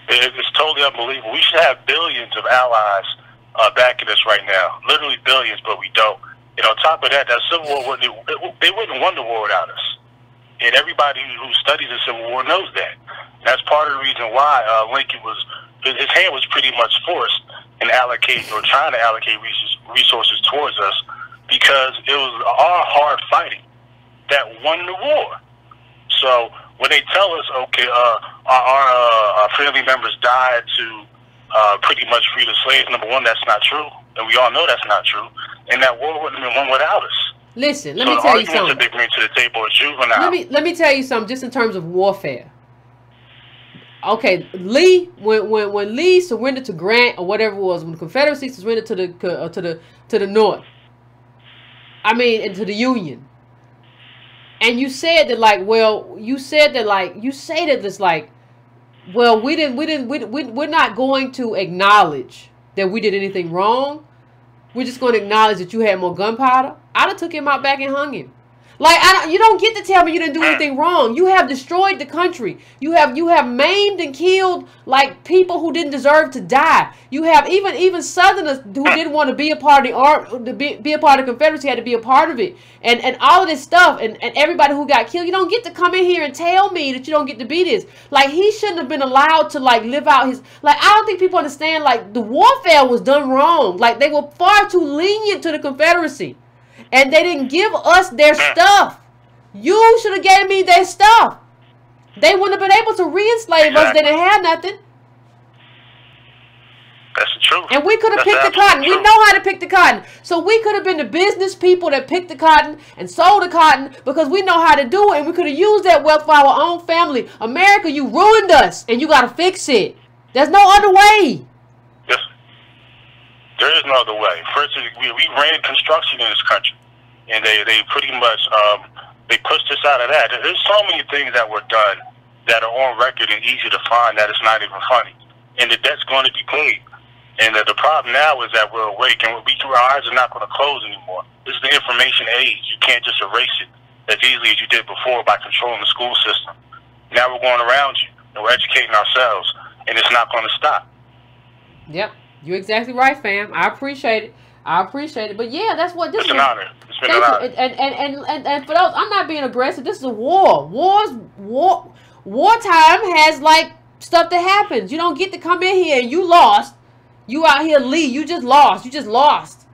It's totally unbelievable. We should have billions of allies backing us right now, literally billions, but we don't. And on top of that, that Civil War, they wouldn't won the war without us. And everybody who studies the Civil War knows that. And that's part of the reason why Lincoln his hand was pretty much forced in allocating or trying to allocate resources towards us, because it was our hard fighting that won the war. So when they tell us, okay, our family members died to pretty much free the slaves, number one, that's not true. And we all know that's not true. And that war wouldn't have been won without us. Listen, let me tell you something. That they bring to the table are juvenile. Let me tell you something, just in terms of warfare. Okay, Lee, when Lee surrendered to Grant or whatever it was, when the Confederacy surrendered to the North, I mean, and to the Union, and you said that we're not going to acknowledge that we did anything wrong. We're just going to acknowledge that you had more gunpowder. I'd have took him out back and hung him. Like, you don't get to tell me you didn't do anything wrong. You have destroyed the country. You have maimed and killed, like, people who didn't deserve to die. You have even Southerners who didn't want to be a part of the be a part of the Confederacy had to be a part of it. And all of this stuff and everybody who got killed. You don't get to come in here and tell me that you don't get to be this. Like, he shouldn't have been allowed to, like, live out his, like, I don't think people understand, like, the warfare was done wrong. Like, they were far too lenient to the Confederacy. And they didn't give us their stuff. You should have gave me their stuff. They wouldn't have been able to re-enslave us. They didn't have nothing. That's the truth. And we could have picked the cotton. We know how to pick the cotton. So we could have been the business people that picked the cotton and sold the cotton because we know how to do it. And we could have used that wealth for our own family. America, you ruined us and you got to fix it. There's no other way. Yes. There is no other way. First, we ran construction in this country. And they pretty much, they pushed us out of that. There's so many things that were done that are on record and easy to find that it's not even funny. And the debt's going to be paid. And the problem now is that we're awake and our eyes are not going to close anymore. This is the information age. You can't just erase it as easily as you did before by controlling the school system. Now we're going around you and we're educating ourselves, and it's not going to stop. Yep, you're exactly right, fam. I appreciate it. I appreciate it. But yeah, that's what this is. It's an honor. It's been an honor. And for those, I'm not being aggressive. This is a war. Wartime has like stuff that happens. You don't get to come in here and you lost. You out here leave. You just lost. You just lost.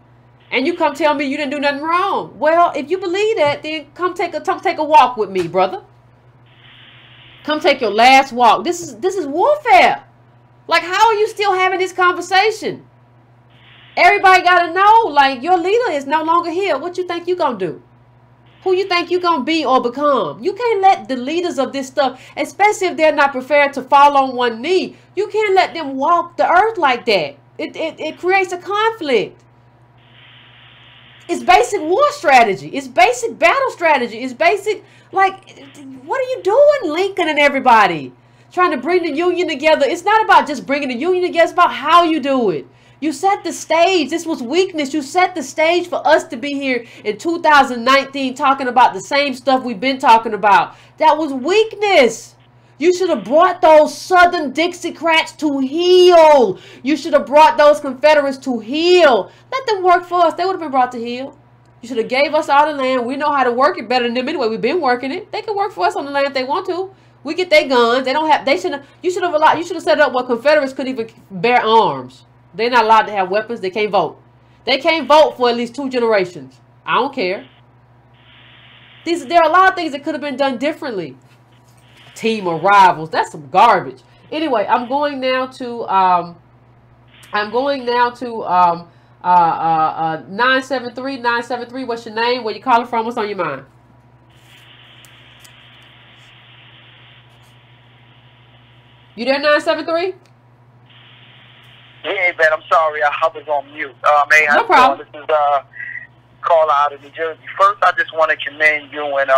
And you come tell me you didn't do nothing wrong. Well, if you believe that, then come take a walk with me, brother. Come take your last walk. This is warfare. Like, how are you still having this conversation? Everybody got to know, like, your leader is no longer here. What you think you going to do? Who you think you going to be or become? You can't let the leaders of this stuff, especially if they're not prepared to fall on one knee, you can't let them walk the earth like that. It creates a conflict. It's basic war strategy. It's basic battle strategy. It's basic, like, what are you doing, Lincoln and everybody? Trying to bring the union together. It's not about just bringing the union together. It's about how you do it. You set the stage. This was weakness. You set the stage for us to be here in 2019 talking about the same stuff we've been talking about. That was weakness. You should have brought those Southern Dixiecrats to heal. You should have brought those Confederates to heal. Let them work for us. They would have been brought to heal. You should have gave us all the land. We know how to work it better than them anyway. We've been working it. They can work for us on the land if they want to. We get their guns. They don't have. They shouldn't. You should have set it up where Confederates couldn't even bear arms. They're not allowed to have weapons. They can't vote. They can't vote for at least 2 generations. I don't care. There are a lot of things that could have been done differently. Team of rivals. That's some garbage. Anyway, I'm going now to 973. What's your name? Where you calling from? What's on your mind? You there, 973? Yeah, Yvette, I'm sorry. I was on mute. No problem. This is caller out of New Jersey. First, I just want to commend you and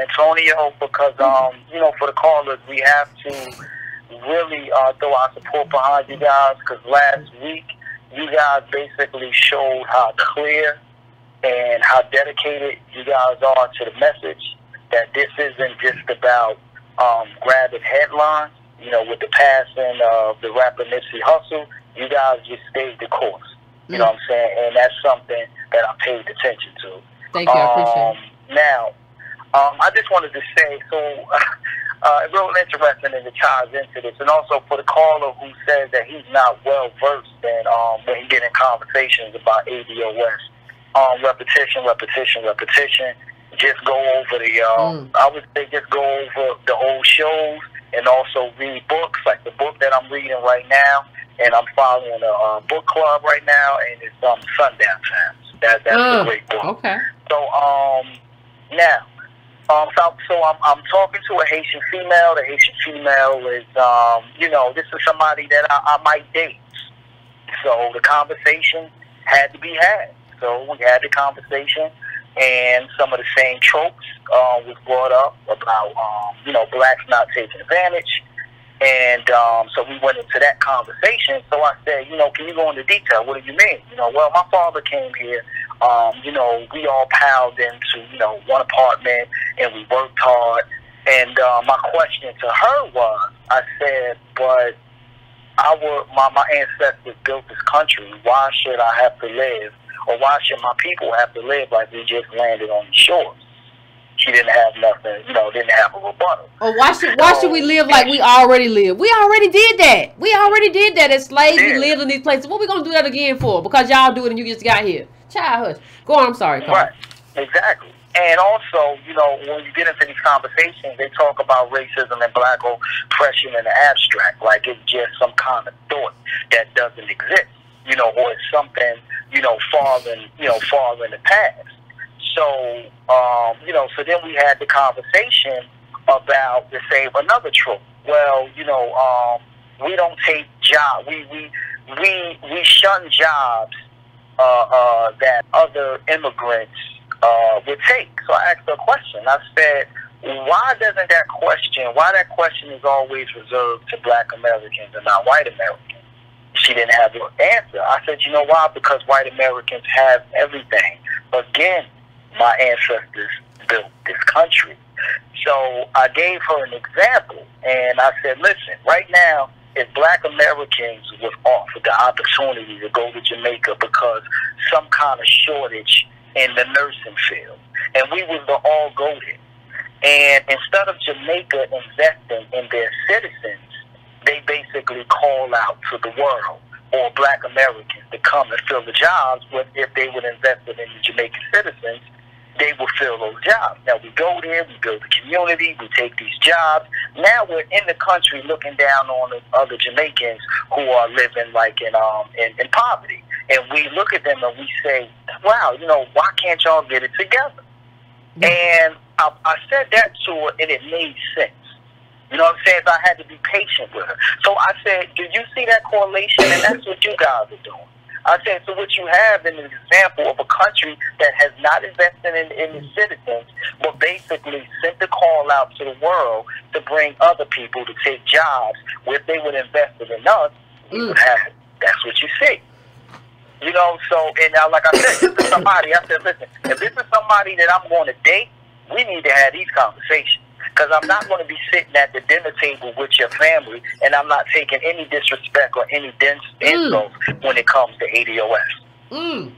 Antonio because, for the callers, we have to really throw our support behind you guys because last week, you guys basically showed how clear and how dedicated you guys are to the message that this isn't just about grabbing headlines. With the passing of the rapper Nipsey Hussle, you guys just stayed the course. You know what I'm saying? And that's something that I paid attention to. Thank you. I appreciate it. Now, I just wanted to say, it's real interesting as it ties into this, and also for the caller who says that he's not well versed in when he get in conversations about ADOS. Repetition. Just go over the, I would say just go over the old shows and also read books, like the book that I'm reading right now, and I'm following a book club right now, and it's Sundown Times. That's a great book. Okay. So, now, so I'm talking to a Haitian female. The Haitian female is, this is somebody that I might date. So the conversation had to be had. So we had the conversation, and some of the same tropes was brought up about, blacks not taking advantage. And so we went into that conversation. So I said, can you go into detail? What do you mean? Well, my father came here. We all piled into, one apartment, and we worked hard. And my question to her was, I said, but my ancestors built this country. Why should I have to live, or why should my people have to live like we just landed on the shores? She didn't have nothing, didn't have a rebuttal. Or why should we live like we already live? We already did that. We already did that as slaves. Yeah. We lived in these places. What we gonna do that again for? Because y'all do it and you just got here. Child hush. Go on, I'm sorry, Carl. Right. Exactly. And also, you know, when you get into these conversations, they talk about racism and black oppression in the abstract, like it's just some kind of thought that doesn't exist, you know, or it's something, you know, far in the past. So, you know, so then we had the conversation about the same another trope. Well, you know, we don't take jobs. We shun jobs that other immigrants would take. So I asked her a question. I said, why that question is always reserved to black Americans and not white Americans? She didn't have an answer. I said, you know why? Because white Americans have everything. Again, my ancestors built this country. So I gave her an example, and I said, listen, right now, if black Americans was offered the opportunity to go to Jamaica because some kind of shortage in the nursing field, and we was to all go there, and instead of Jamaica investing in their citizens, they basically call out to the world or black Americans to come and fill the jobs. But if they would invest in the Jamaican citizens, they will fill those jobs. Now we go there, we build a community, we take these jobs. Now we're in the country looking down on the other Jamaicans who are living like in poverty. And we look at them and we say, wow, you know, why can't y'all get it together? And I said that to her, and it made sense. You know what I'm saying? So I had to be patient with her. So I said, do you see that correlation? And that's what you guys are doing. I said, so what you have in an example of a country that has not invested in its citizens, but basically sent the call out to the world to bring other people to take jobs where if they would invest in us, we would have it. That's what you see. You know, so, and now, like I said, this is somebody, I said, listen, if this is somebody that I'm going to date, we need to have these conversations. Because I'm not going to be sitting at the dinner table with your family, and I'm not taking any disrespect or any insults when it comes to ADOS. And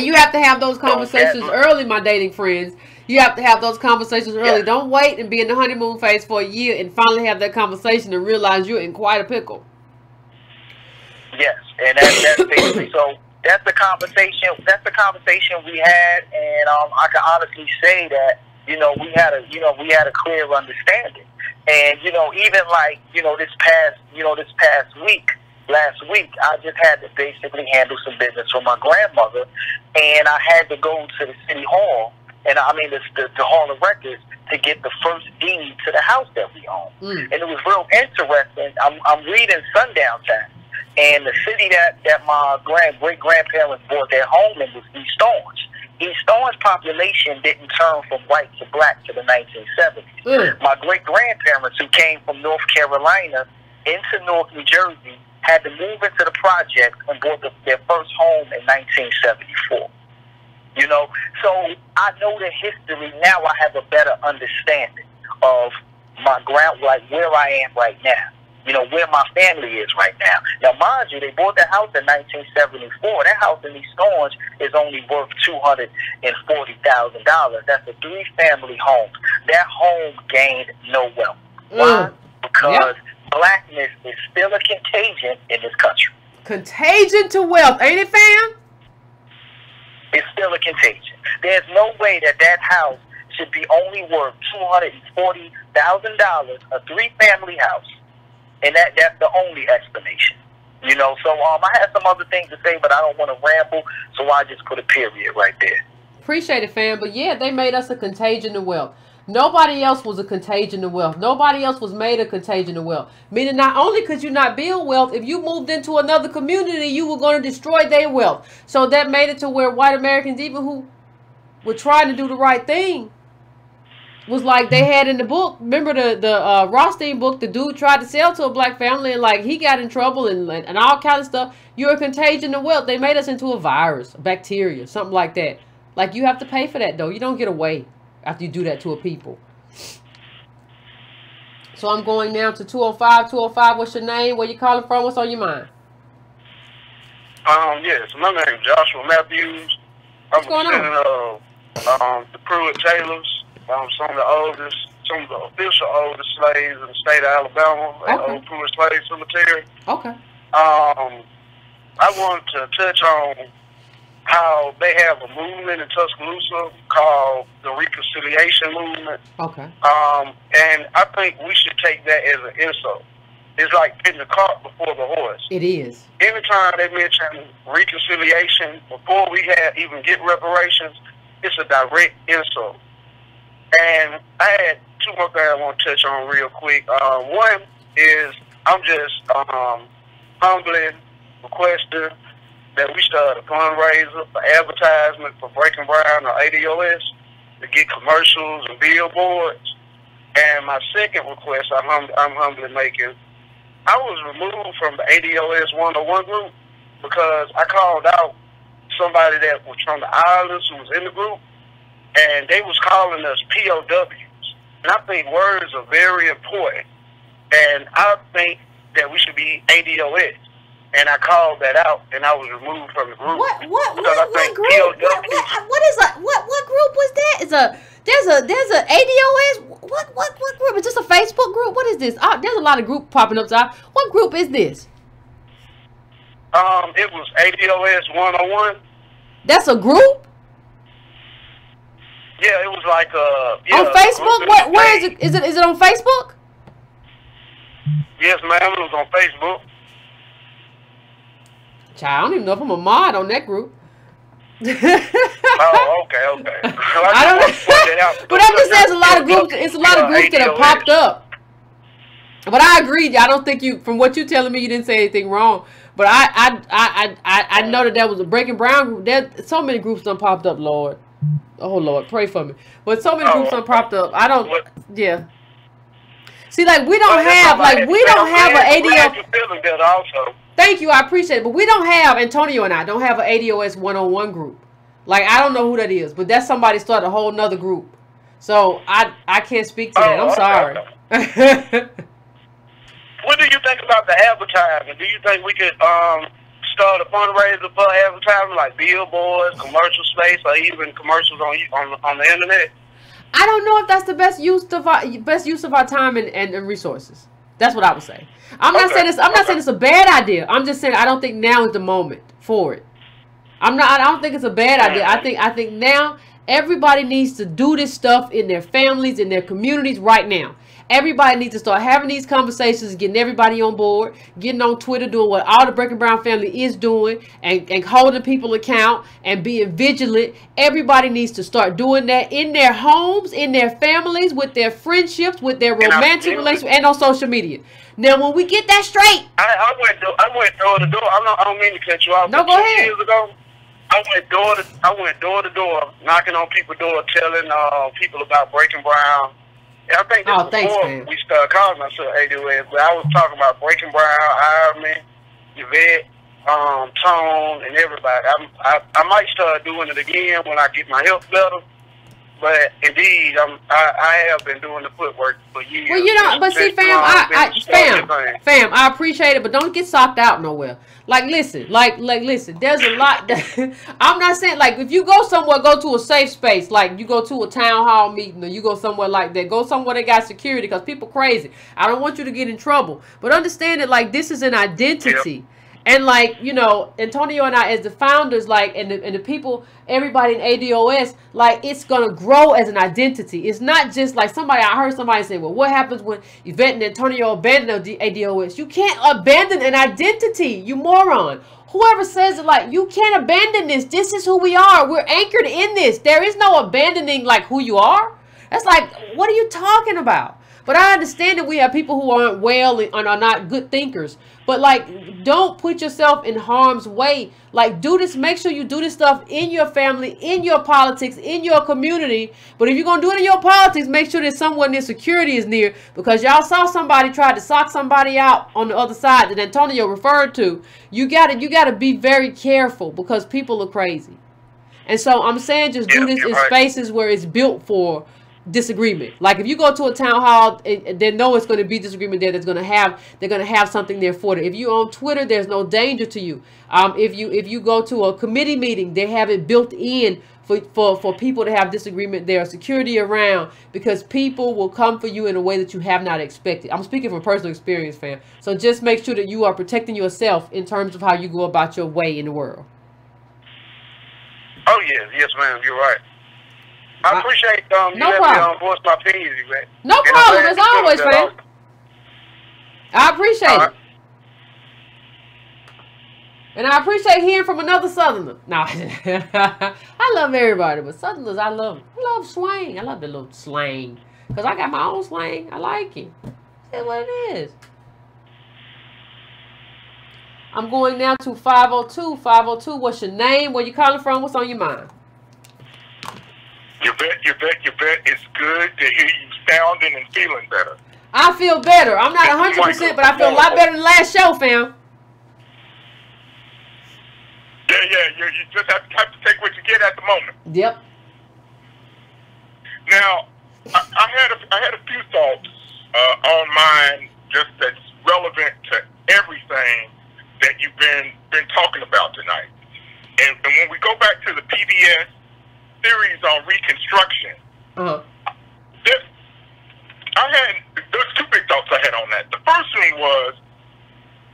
you have to have those conversations early, my dating friends. You have to have those conversations early. Yeah. Don't wait and be in the honeymoon phase for a year and finally have that conversation and realize you're in quite a pickle. Yes, and that's basically, so that's the conversation. That's the conversation we had, and I can honestly say that, you know, we had a clear understanding. And, you know, even like, this past week, last week, I just had to basically handle some business for my grandmother, and I had to go to the city hall, and I mean the Hall of Records, to get the first deed to the house that we own. And it was real interesting. I'm reading Sundown Time, and the city that my great-grandparents bought their home in was East Orange. East Orange population didn't turn from white to black to the 1970s. My great-grandparents, who came from North Carolina into North New Jersey, had to move into the projects and bought their first home in 1974. You know, so I know the history now. I have a better understanding of like where I am right now. You know, where my family is right now. Now, mind you, they bought the house in 1974. That house in East Orange is only worth $240,000. That's a 3-family home. That home gained no wealth. Why? Because blackness is still a contagion in this country. Contagion to wealth, ain't it, fam? It's still a contagion. There's no way that house should be only worth $240,000, a 3-family house. And that's the only explanation. You know, so I had some other things to say, but I don't want to ramble, so I just put a period right there. Appreciate it, fam. But yeah, they made us a contagion of wealth. Nobody else was a contagion of wealth. Nobody else was made a contagion of wealth. Meaning not only could you not build wealth, if you moved into another community, you were going to destroy their wealth. So that made it to where white Americans, even who were trying to do the right thing, was like they had in the book. Remember the Rothstein book? The dude tried to sell to a black family, and like he got in trouble and all kind of stuff. You're a contagion of wealth. They made us into a virus, a bacteria, something like that. Like you have to pay for that though. You don't get away after you do that to a people. So I'm going now to 205. 205. What's your name? Where you calling from? What's on your mind? Yes, my name is Joshua Matthews. I'm a descendant of the Pruitt Taylors. Some of the official oldest slaves in the state of Alabama, old Pruitt slave cemetery. Okay. I wanted to touch on how they have a movement in Tuscaloosa called the Reconciliation Movement. Okay. And I think we should take that as an insult. It's like putting the cart before the horse. It is. Anytime they mention reconciliation before we even get reparations, it's a direct insult. And I had two more things I want to touch on real quick. One is I'm just humbly requesting that we start a fundraiser for advertisement for Breaking Brown or ADOS to get commercials and billboards. And my second request I'm humbly making, I was removed from the ADOS 101 group because I called out somebody that was from the islands who was in the group, and they was calling us POWs. And I think words are very important. And I think that we should be ADOS. And I called that out, and I was removed from the group. What group? What group was that? There's a ADOS. What group? Is this a Facebook group? What is this? There's a lot of group popping up. So what group is this? It was ADOS 101. That's a group? Yeah, it was like on Facebook? Where is it? Is it on Facebook? Yes, ma'am. It was on Facebook. Child, I don't even know if I'm a mod on that group. Oh, okay. I don't know. But I'm just saying, it's a lot of groups. It's a lot of groups that have popped up. But I agree. I don't think you, from what you're telling me, you didn't say anything wrong. But I know that was a Breaking Brown group. There's so many groups done popped up, Lord. Oh Lord, pray for me. But so many groups done popped up. I don't. Yeah. See, like we don't have an ADO. Thank you, I appreciate it. But we don't have, Antonio and I don't have an ADOS 101 group. Like, I don't know who that is, but that's somebody started a whole nother group. So I can't speak to that. I'm sorry. What do you think about the advertising? Do you think we could start a fundraiser for advertising, like billboards, commercial space, or even commercials on the internet? I don't know if that's the best use of our time and resources. That's what I would say. I'm not saying it's a bad idea. I'm just saying I don't think now is the moment for it. I don't think it's a bad idea. I think now everybody needs to do this stuff in their families, in their communities right now. Everybody needs to start having these conversations, getting everybody on board, getting on Twitter, doing what all the Breaking Brown family is doing, and holding people account and being vigilant. Everybody needs to start doing that in their homes, in their families, with their friendships, with their romantic relationships, and on social media. Now, when we get that straight, I went door to door. I don't mean to cut you off. No, go ahead. 2 years ago, I went door to door, knocking on people's door, telling people about Breaking Brown. I think this before we started calling ourselves ADOS, but I was talking about Breaking Brown, Ironman, Yvette, Tone, and everybody. I might start doing it again when I get my health better. But indeed, I have been doing the footwork for years. Well, you know, but see, fam, I appreciate it, but don't get socked out nowhere. Like, listen, listen. There's a lot. I'm not saying, like, if you go somewhere, go to a safe space. Like, you go to a town hall meeting, or you go somewhere like that. Go somewhere that got security, because people crazy. I don't want you to get in trouble. But understand that, like, this is an identity. Yep. And, like, you know, Antonio and I, as the founders, like, and the people, everybody in ADOS, like, it's going to grow as an identity. It's not just like I heard somebody say, well, what happens when Yvette and Antonio abandon the ADOS? You can't abandon an identity, you moron. Whoever says it, like, you can't abandon this. This is who we are. We're anchored in this. There is no abandoning, like, who you are. That's like, what are you talking about? But I understand that we have people who aren't well and are not good thinkers. But, like, don't put yourself in harm's way. Like, do this. Make sure you do this stuff in your family, in your politics, in your community. But if you're going to do it in your politics, make sure that someone near security is near. Because y'all saw somebody try to sock somebody out on the other side that Antonio referred to. You gotta be very careful, because people are crazy. And so I'm saying just do this in spaces where it's built for disagreement. Like, if you go to a town hall, they know it's going to be disagreement there. They're going to have something there for it. If you're on Twitter, there's no danger to you. If you go to a committee meeting, they have it built in for people to have disagreement. There are security around, because people will come for you in a way that you have not expected. I'm speaking from personal experience, fam. So just make sure that you are protecting yourself in terms of how you go about your way in the world. Oh, yes, ma'am. You're right. I appreciate you no letting problem. me voice my opinion, Yvette. No problem. As always, fam. I appreciate it. And I appreciate hearing from another Southerner. No, I love everybody, but Southerners, I love slang. I love the little slang. Because I got my own slang. I like it. That's what it is. I'm going now to 502. 502, what's your name? Where you calling from? What's on your mind? Yvette, it's good to hear you sounding and feeling better. I feel better. I'm not 100%, but I feel a lot better than last show, fam. Yeah, you just have to take what you get at the moment. Yep. Now, I had a few thoughts on mine just that's relevant to everything that you've been talking about tonight. And when we go back to the PBS series on Reconstruction, there's two big thoughts I had on that. The first one was,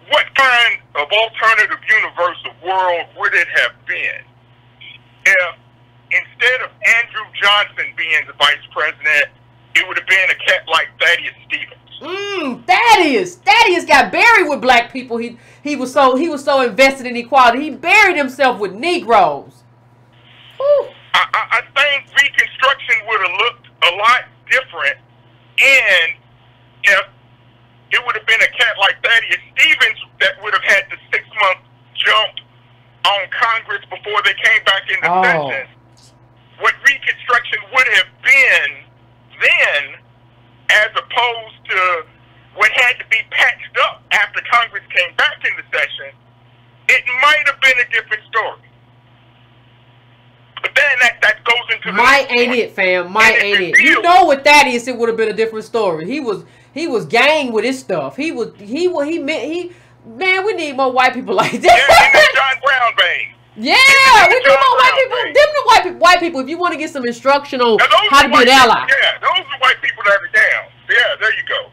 what kind of alternative universal world would it have been if instead of Andrew Johnson being the vice president, it would have been a cat like Thaddeus Stevens? Thaddeus got buried with black people. He was so invested in equality. He buried himself with Negroes. I think Reconstruction would have looked a lot different, and if it would have been a cat like Thaddeus Stevens that would have had the 6-month jump on Congress before they came back into session. What Reconstruction would have been then, as opposed to what had to be patched up after Congress came back into session, it might have been a different story. But then that goes into ain't it, fam. Ain't it. You know what that is, it would have been a different story. He was gang with his stuff. Man, we need more white people like that. Yeah, and that John Brown vein. Yeah, we need more white people. Them the white people, if you want to get some instruction on how to be an ally. Yeah, those are white people that are down. Yeah, there you go.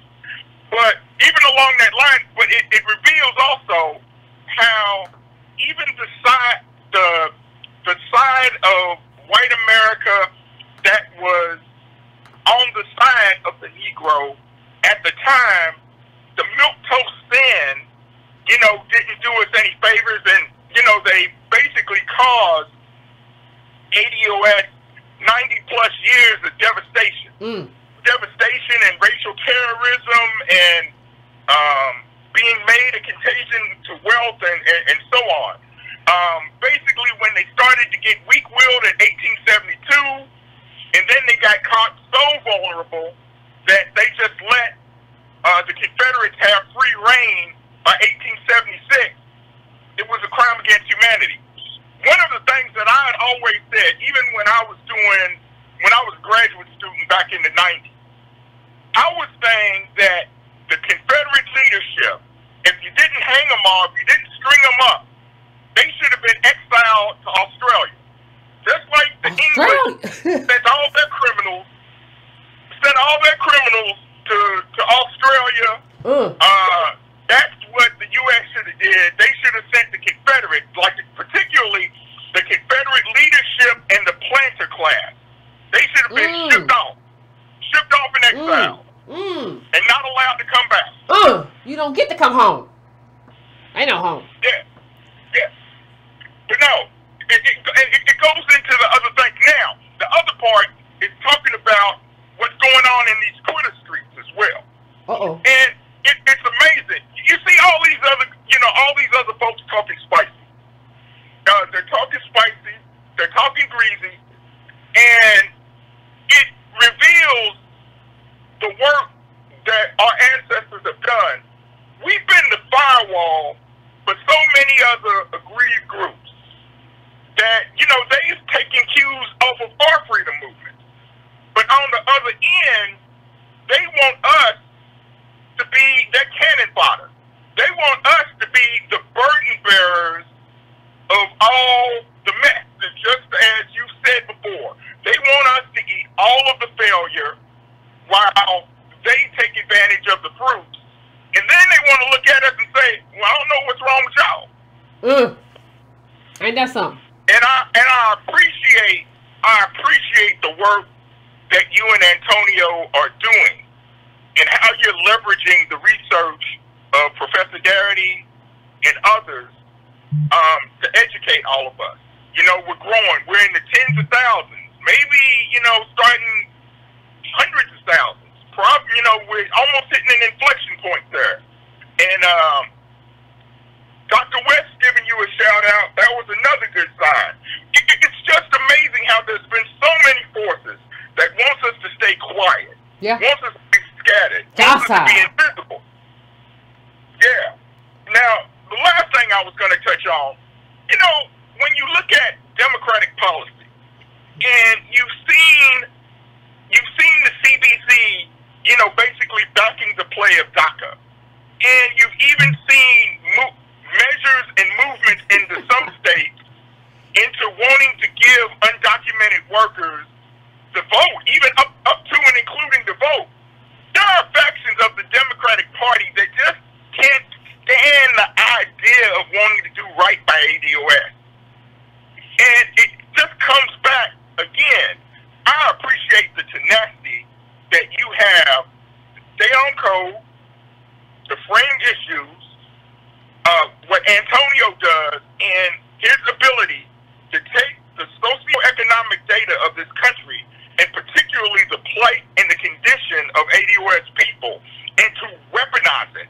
But even along that line, but it reveals also how even the side of white America that was on the side of the Negro at the time, the milquetoast then, didn't do us any favors, and they basically caused ADOS 90+ years of devastation. Devastation and racial terrorism and being made a contagion to wealth and so on. Basically, when they started to get weak-willed in 1872, and then they got caught so vulnerable that they just let the Confederates have free reign by 1876, it was a crime against humanity. One of the things that I had always said, even when I was a graduate student back in the 90s, I was saying that the Confederate leadership, if you didn't hang them all, if you didn't string them up, they should have been exiled to Australia. Just like the English sent all their criminals to Australia. That's what the U.S. should have did. They should have sent the Confederates, particularly the Confederate leadership and the planter class. They should have been shipped off in exile, and not allowed to come back. You don't get to come home. Ain't no home. Yeah. But no, it goes into the other thing. Now, the other part is talking about what's going on in these Twitter streets as well. And it's amazing. You see all these other folks talking spicy. They're talking spicy. They're talking greasy, and it reveals the work that our ancestors have done. We've been the firewall for so many other aggrieved groups that, they've taken cues off of our freedom movement. But on the other end, they want us to be their cannon fodder. They want us to be the burden bearers of all the mess. And just as you said before, they want us to eat all of the failure while they take advantage of the fruits. And then they want to look at us and say, well, I don't know what's wrong with y'all. Ain't that something? And I appreciate the work that you and Antonio are doing and how you're leveraging the research of Professor Garrity and others to educate all of us. You know, we're growing. We're in the tens of thousands, maybe, you know, starting hundreds of thousands. Probably, you know, we're almost hitting an inflection point there. And Dr. West giving you a shout out, that was another good sign. It's just amazing how there's been so many forces that wants us to stay quiet, wants us to be scattered, wants us to be invisible. Yeah. Now, the last thing I was going to touch on, you know, when you look at democratic policy, and you've seen the CBC, you know, basically backing the play of DACA, and you've even seen measures and movements into some states into wanting to give undocumented workers the vote, even up to and including the vote. There are factions of the Democratic Party that just can't stand the idea of wanting to do right by ADOS. And it just comes back again. I appreciate the tenacity that you have to stay on code, to frame issues, what Antonio does, and his ability to take the socioeconomic data of this country, and particularly the plight and the condition of ADOS people, and to weaponize it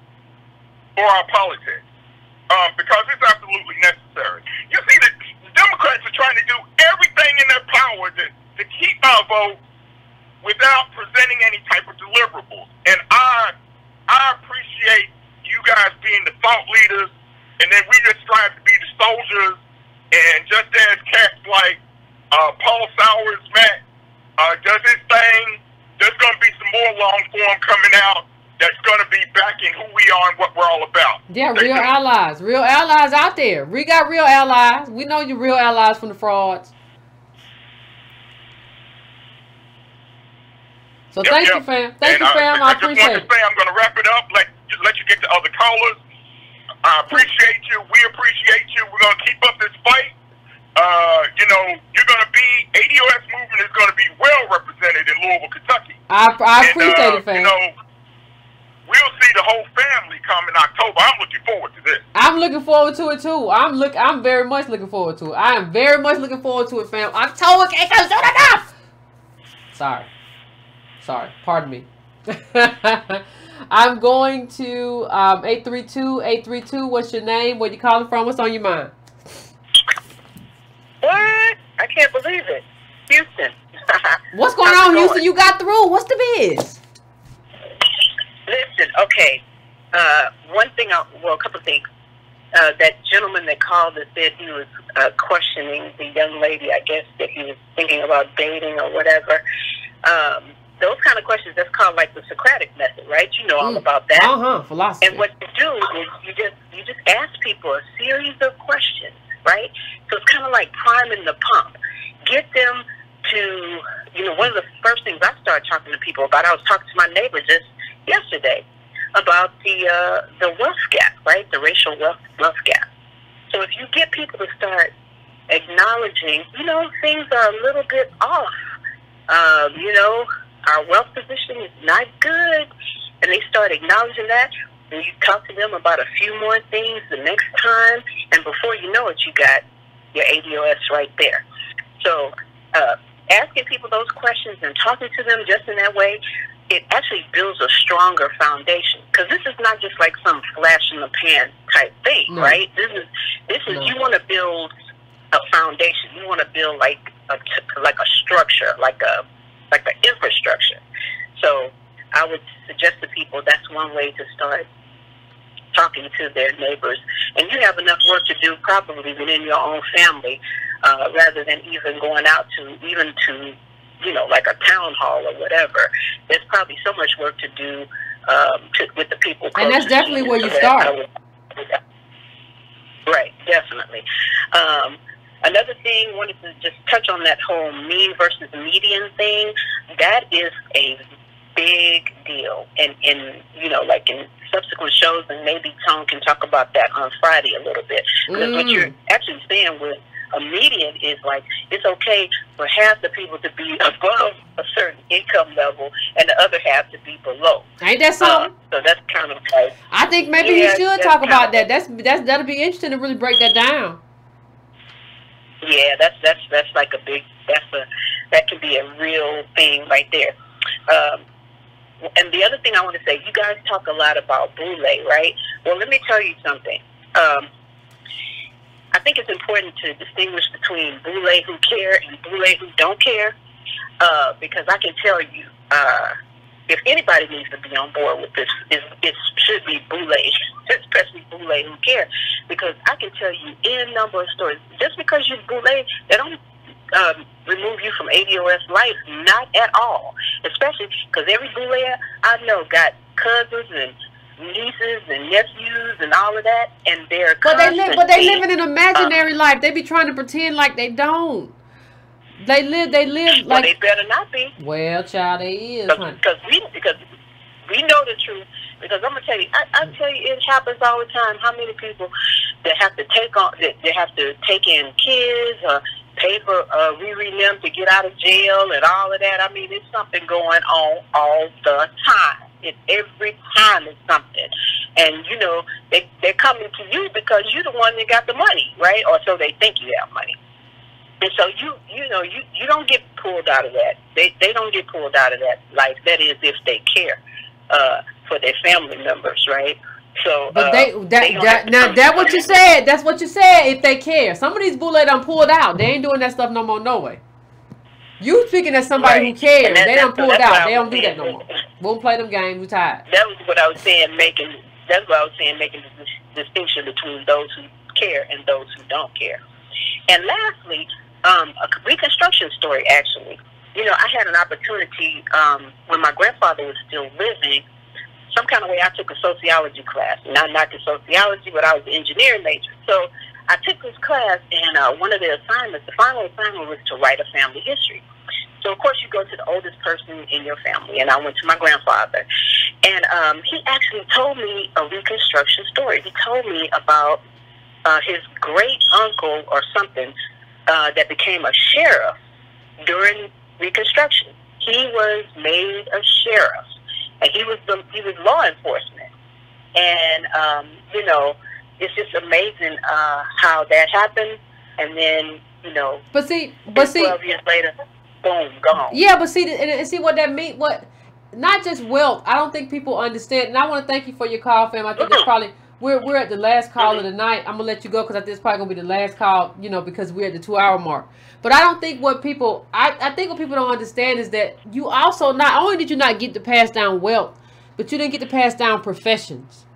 for our politics, because it's absolutely necessary. You see, the Democrats are trying to do everything in their power to keep our vote without presenting any type of deliverables. And I appreciate you guys being the thought leaders, and then we just strive to be the soldiers. And just as cats like Paul Sowers, Matt, does his thing, there's going to be some more long form coming out that's going to be backing who we are and what we're all about. Yeah, real allies out there. We got real allies. We know you're real allies from the frauds. So thank you, fam. Thank you, fam. I appreciate it. I just want to say I'm going to wrap it up. Just let you get to other callers. I appreciate you. We appreciate you. We're going to keep up this fight. You know, you're going to be, ADOS movement is going to be well represented in Louisville, Kentucky. I appreciate it, fam. You know, we'll see the whole family come in October. I'm looking forward to this. I'm looking forward to it too. I'm very much looking forward to it. I am very much looking forward to it, fam. October can't come soon enough. Sorry. Pardon me. I'm going to 832. What's your name? Where you calling from? What's on your mind? What? I can't believe it. Houston. What's going on, Houston? You got through. What's the biz? Listen, okay. One thing, a couple of things. That gentleman that called and said he was questioning the young lady, I guess, that he was thinking about dating or whatever. Those kind of questions, that's called like the Socratic method, right? You know all about that. Philosophy. And what you do is you just ask people a series of questions, right? So it's kind of like priming the pump. Get them to, you know, one of the first things I started talking to people about, I was talking to my neighbor just yesterday about the wealth gap, right? The racial wealth gap. So if you get people to start acknowledging, you know, things are a little bit off, you know, our wealth position is not good, and they start acknowledging that, and you talk to them about a few more things the next time, and before you know it, you got your ADOS right there. So asking people those questions and talking to them just in that way, it actually builds a stronger foundation, because this is not just like some flash in the pan type thing, right? This is you want to build a foundation. You want to build like a structure, like an infrastructure. So I would suggest to people that's one way to start talking to their neighbors. And you have enough work to do probably within your own family, rather than even going out to you know, like a town hall or whatever. There's probably so much work to do with the people. And that's definitely where you start. Right, definitely. Another thing, I wanted to just touch on that whole mean versus median thing. That is a big deal. And you know, like in subsequent shows, and maybe Tom can talk about that on Friday a little bit. Because what you're actually saying with a median is like, it's okay for half the people to be above a certain income level and the other half to be below. Ain't that something? So that's kind of like, I think maybe you should talk about that. That'll be interesting to really break that down. Yeah, that's like a big, that can be a real thing right there. And the other thing I want to say, you guys talk a lot about boule, right? Well, let me tell you something. I think it's important to distinguish between boule who care and boule who don't care, because I can tell you, if anybody needs to be on board with this, it should be boule, especially boule who care, because I can tell you any number of stories. Just because you're boule, they don't remove you from ADOS life, not at all. Especially because every boule I know got cousins and nieces and nephews and all of that, and they're but they live in an imaginary life. They be trying to pretend like they don't. They live like, well, they better not be. Well, child, they is, honey. Because we know the truth. Because I'm gonna tell you, I tell you, it happens all the time. How many people that have to take in kids or pay for them to get out of jail and all of that. I mean, it's something going on all the time. Every time it's something. And, you know, they're coming to you because you're the one that got the money, right? Or so they think you have money. And so you don't get pulled out of that. They don't get pulled out of that life. That is, if they care for their family members, right? So, but that's what you said. That's what you said. If they care, some of these bullets done pulled out. They ain't doing that stuff no more. No way. You speaking as somebody who cares. They done pulled out. They don't do that no more. Won't play them games. We tired. That was what I was saying. Making the distinction between those who care and those who don't care. And lastly, a Reconstruction story. Actually, you know, I had an opportunity when my grandfather was still living. Some kind of way I took a sociology class. Not the sociology, but I was an engineering major. So I took this class, and one of the assignments, the final assignment, was to write a family history. So, of course, you go to the oldest person in your family, and I went to my grandfather. And he actually told me a Reconstruction story. He told me about his great-uncle or something that became a sheriff during Reconstruction. He was made a sheriff. And he was law enforcement, and you know, it's just amazing how that happened. And then, you know, but see, 12 years later, boom, gone. Yeah, but see, and see what that means. What, not just wealth. I don't think people understand. And I want to thank you for your call, fam. I think it's probably we're at the last call of the night. I'm gonna let you go because I think it's probably gonna be the last call. You know, because we're at the 2-hour mark. But I don't think what people, I think what people don't understand is that you also, not only did you not get to pass down wealth, but you didn't get to pass down professions.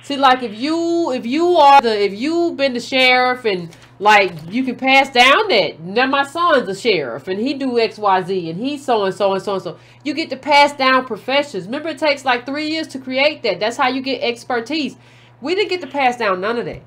See, like if you've been the sheriff and like you can pass down that. Now my son's a sheriff and he do XYZ and he's so and so and so and so. You get to pass down professions. Remember, it takes like 3 years to create that. That's how you get expertise. We didn't get to pass down none of that.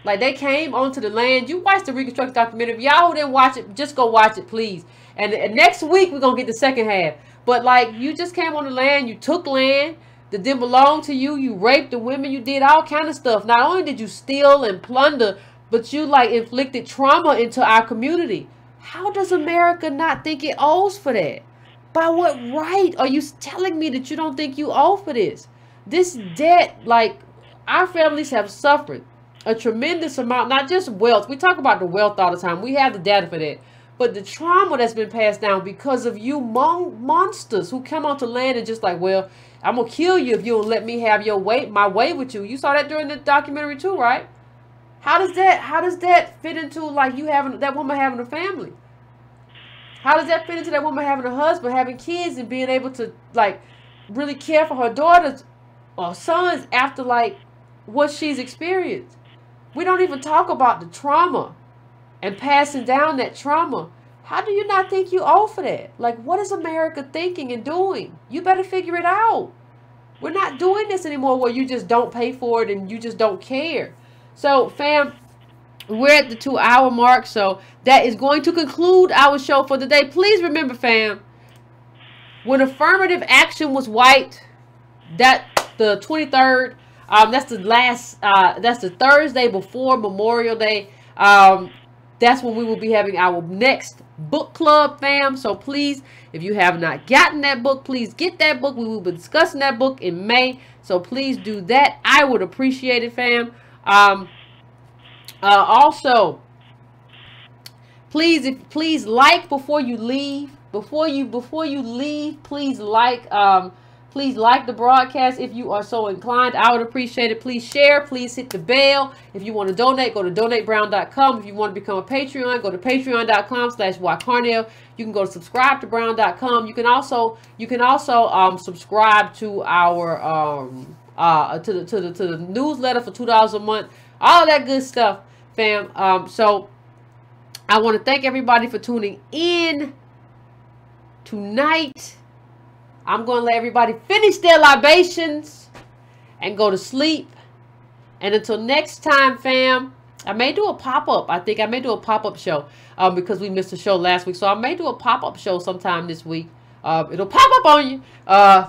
Like, they came onto the land. You watched the Reconstruction documentary. If y'all didn't watch it, just go watch it, please. And next week, we're going to get the second half. But, like, you just came on the land. You took land that didn't belong to you. You raped the women. You did all kind of stuff. Not only did you steal and plunder, but you, like, inflicted trauma into our community. How does America not think it owes for that? By what right are you telling me that you don't think you owe for this? This debt, like, our families have suffered a tremendous amount, not just wealth. We talk about the wealth all the time. We have the data for that. But the trauma that's been passed down because of you monsters who come onto land and just like, well, I'm going to kill you if you don't let me have my way with you. You saw that during the documentary too, right? How does that fit into like you having that woman having a family? How does that fit into that woman having a husband, having kids, and being able to like really care for her daughters or sons after like what she's experienced? We don't even talk about the trauma and passing down that trauma. How do you not think you owe for that? Like, what is America thinking and doing? You better figure it out. We're not doing this anymore where you just don't pay for it and you just don't care. So, fam, we're at the 2-hour mark. So, that is going to conclude our show for the day. Please remember, fam, when affirmative action was white, that the 23rd, that's the Thursday before Memorial Day. that's when we will be having our next book club, fam. So please, if you have not gotten that book, please get that book. We will be discussing that book in May. So please do that. I would appreciate it, fam. Also, please like before you leave. Before you leave, please like the broadcast if you are so inclined. I would appreciate it. Please share. Please hit the bell. If you want to donate, go to donatebrown.com. If you want to become a Patreon, go to patreon.com/ycarnell. You can go to subscribetobrown.com. You can also subscribe to our to the newsletter for $2 a month. All that good stuff, fam. So I want to thank everybody for tuning in tonight. I'm going to let everybody finish their libations and go to sleep. And until next time, fam, I may do a pop-up. I think I may do a pop-up show because we missed a show last week. So I may do a pop-up show sometime this week. It'll pop up on you.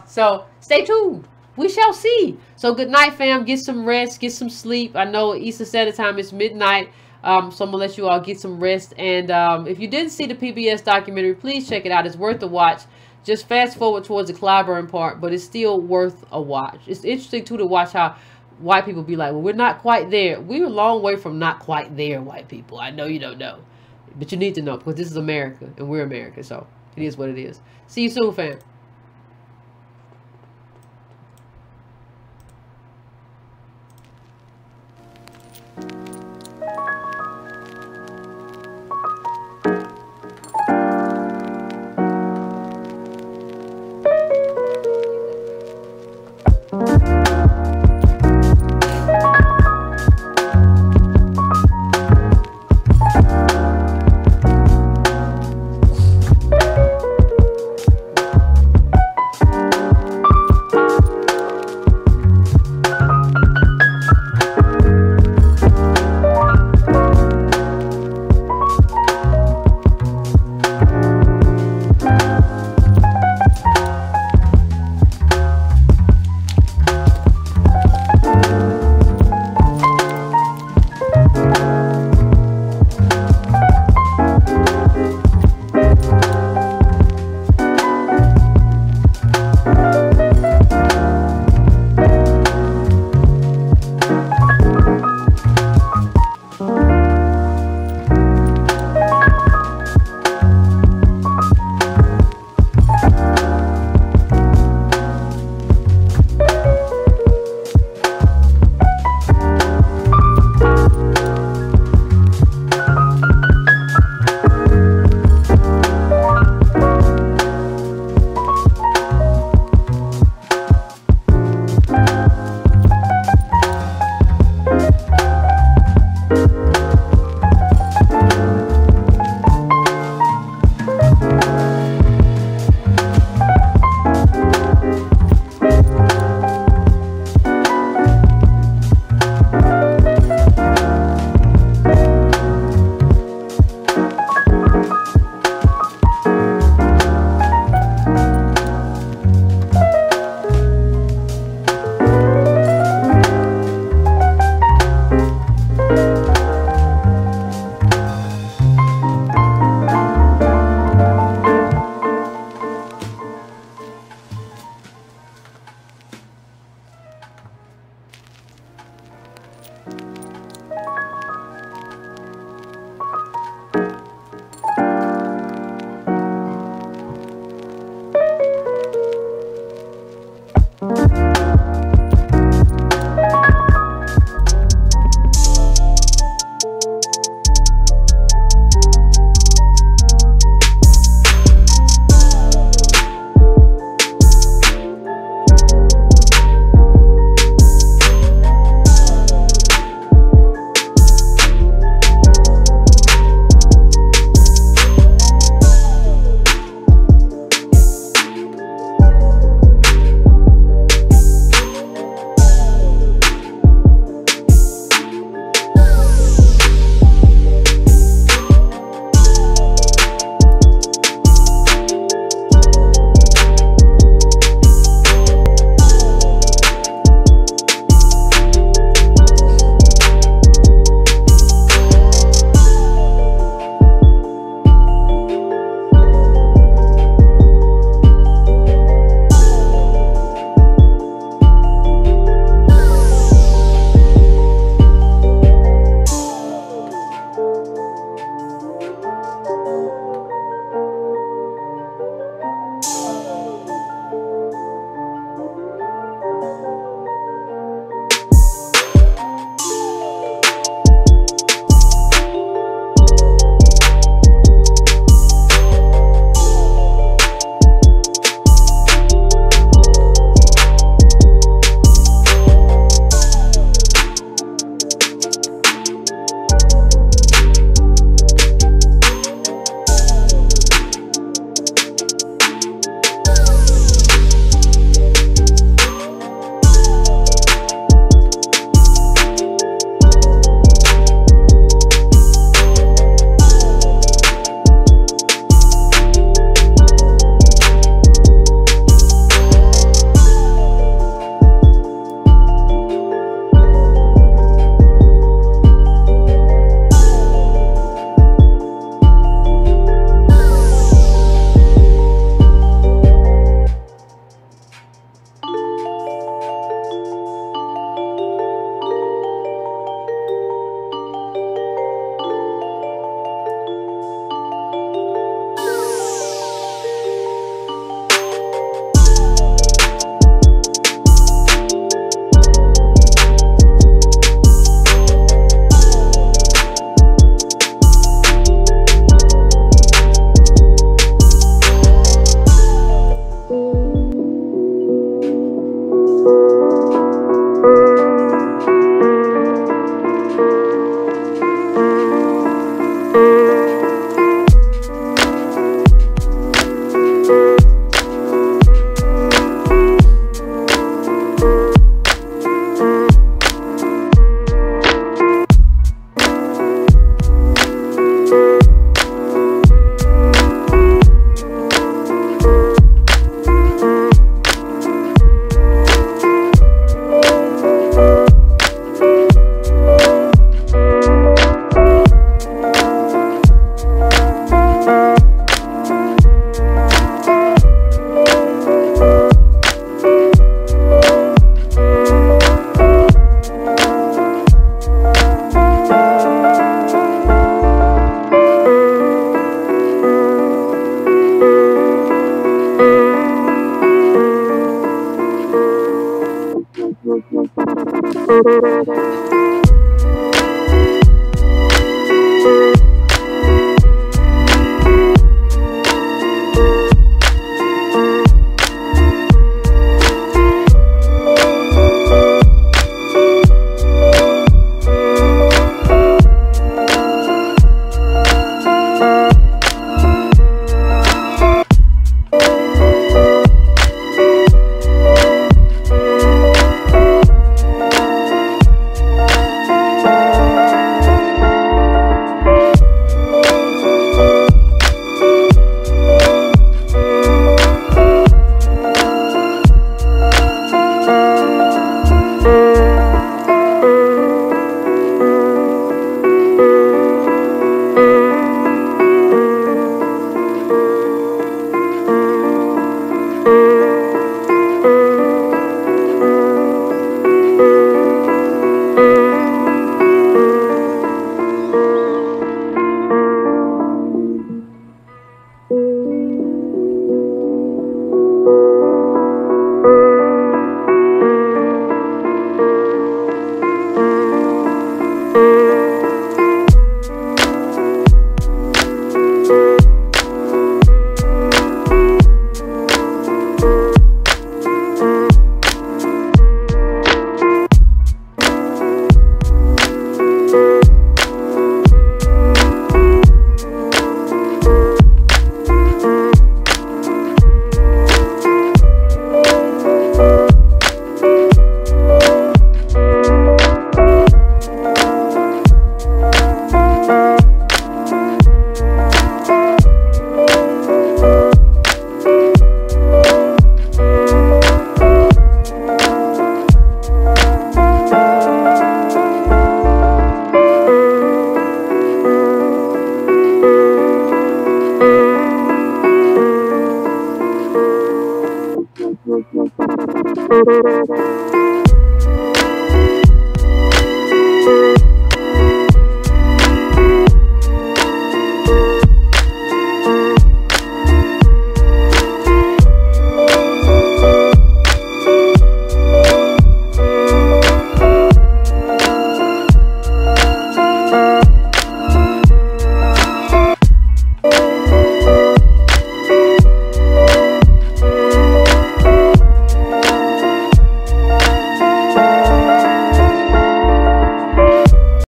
So stay tuned. We shall see. So good night, fam. Get some rest. Get some sleep. I know Eastern Standard Time is midnight. So I'm going to let you all get some rest. And if you didn't see the PBS documentary, please check it out. It's worth the watch. Just fast forward towards the Clyburn part, but it's still worth a watch. It's interesting, too, to watch how white people be like, well, we're not quite there. We're a long way from not quite there, white people. I know you don't know. But you need to know because this is America and we're America. So it is what it is. See you soon, fam.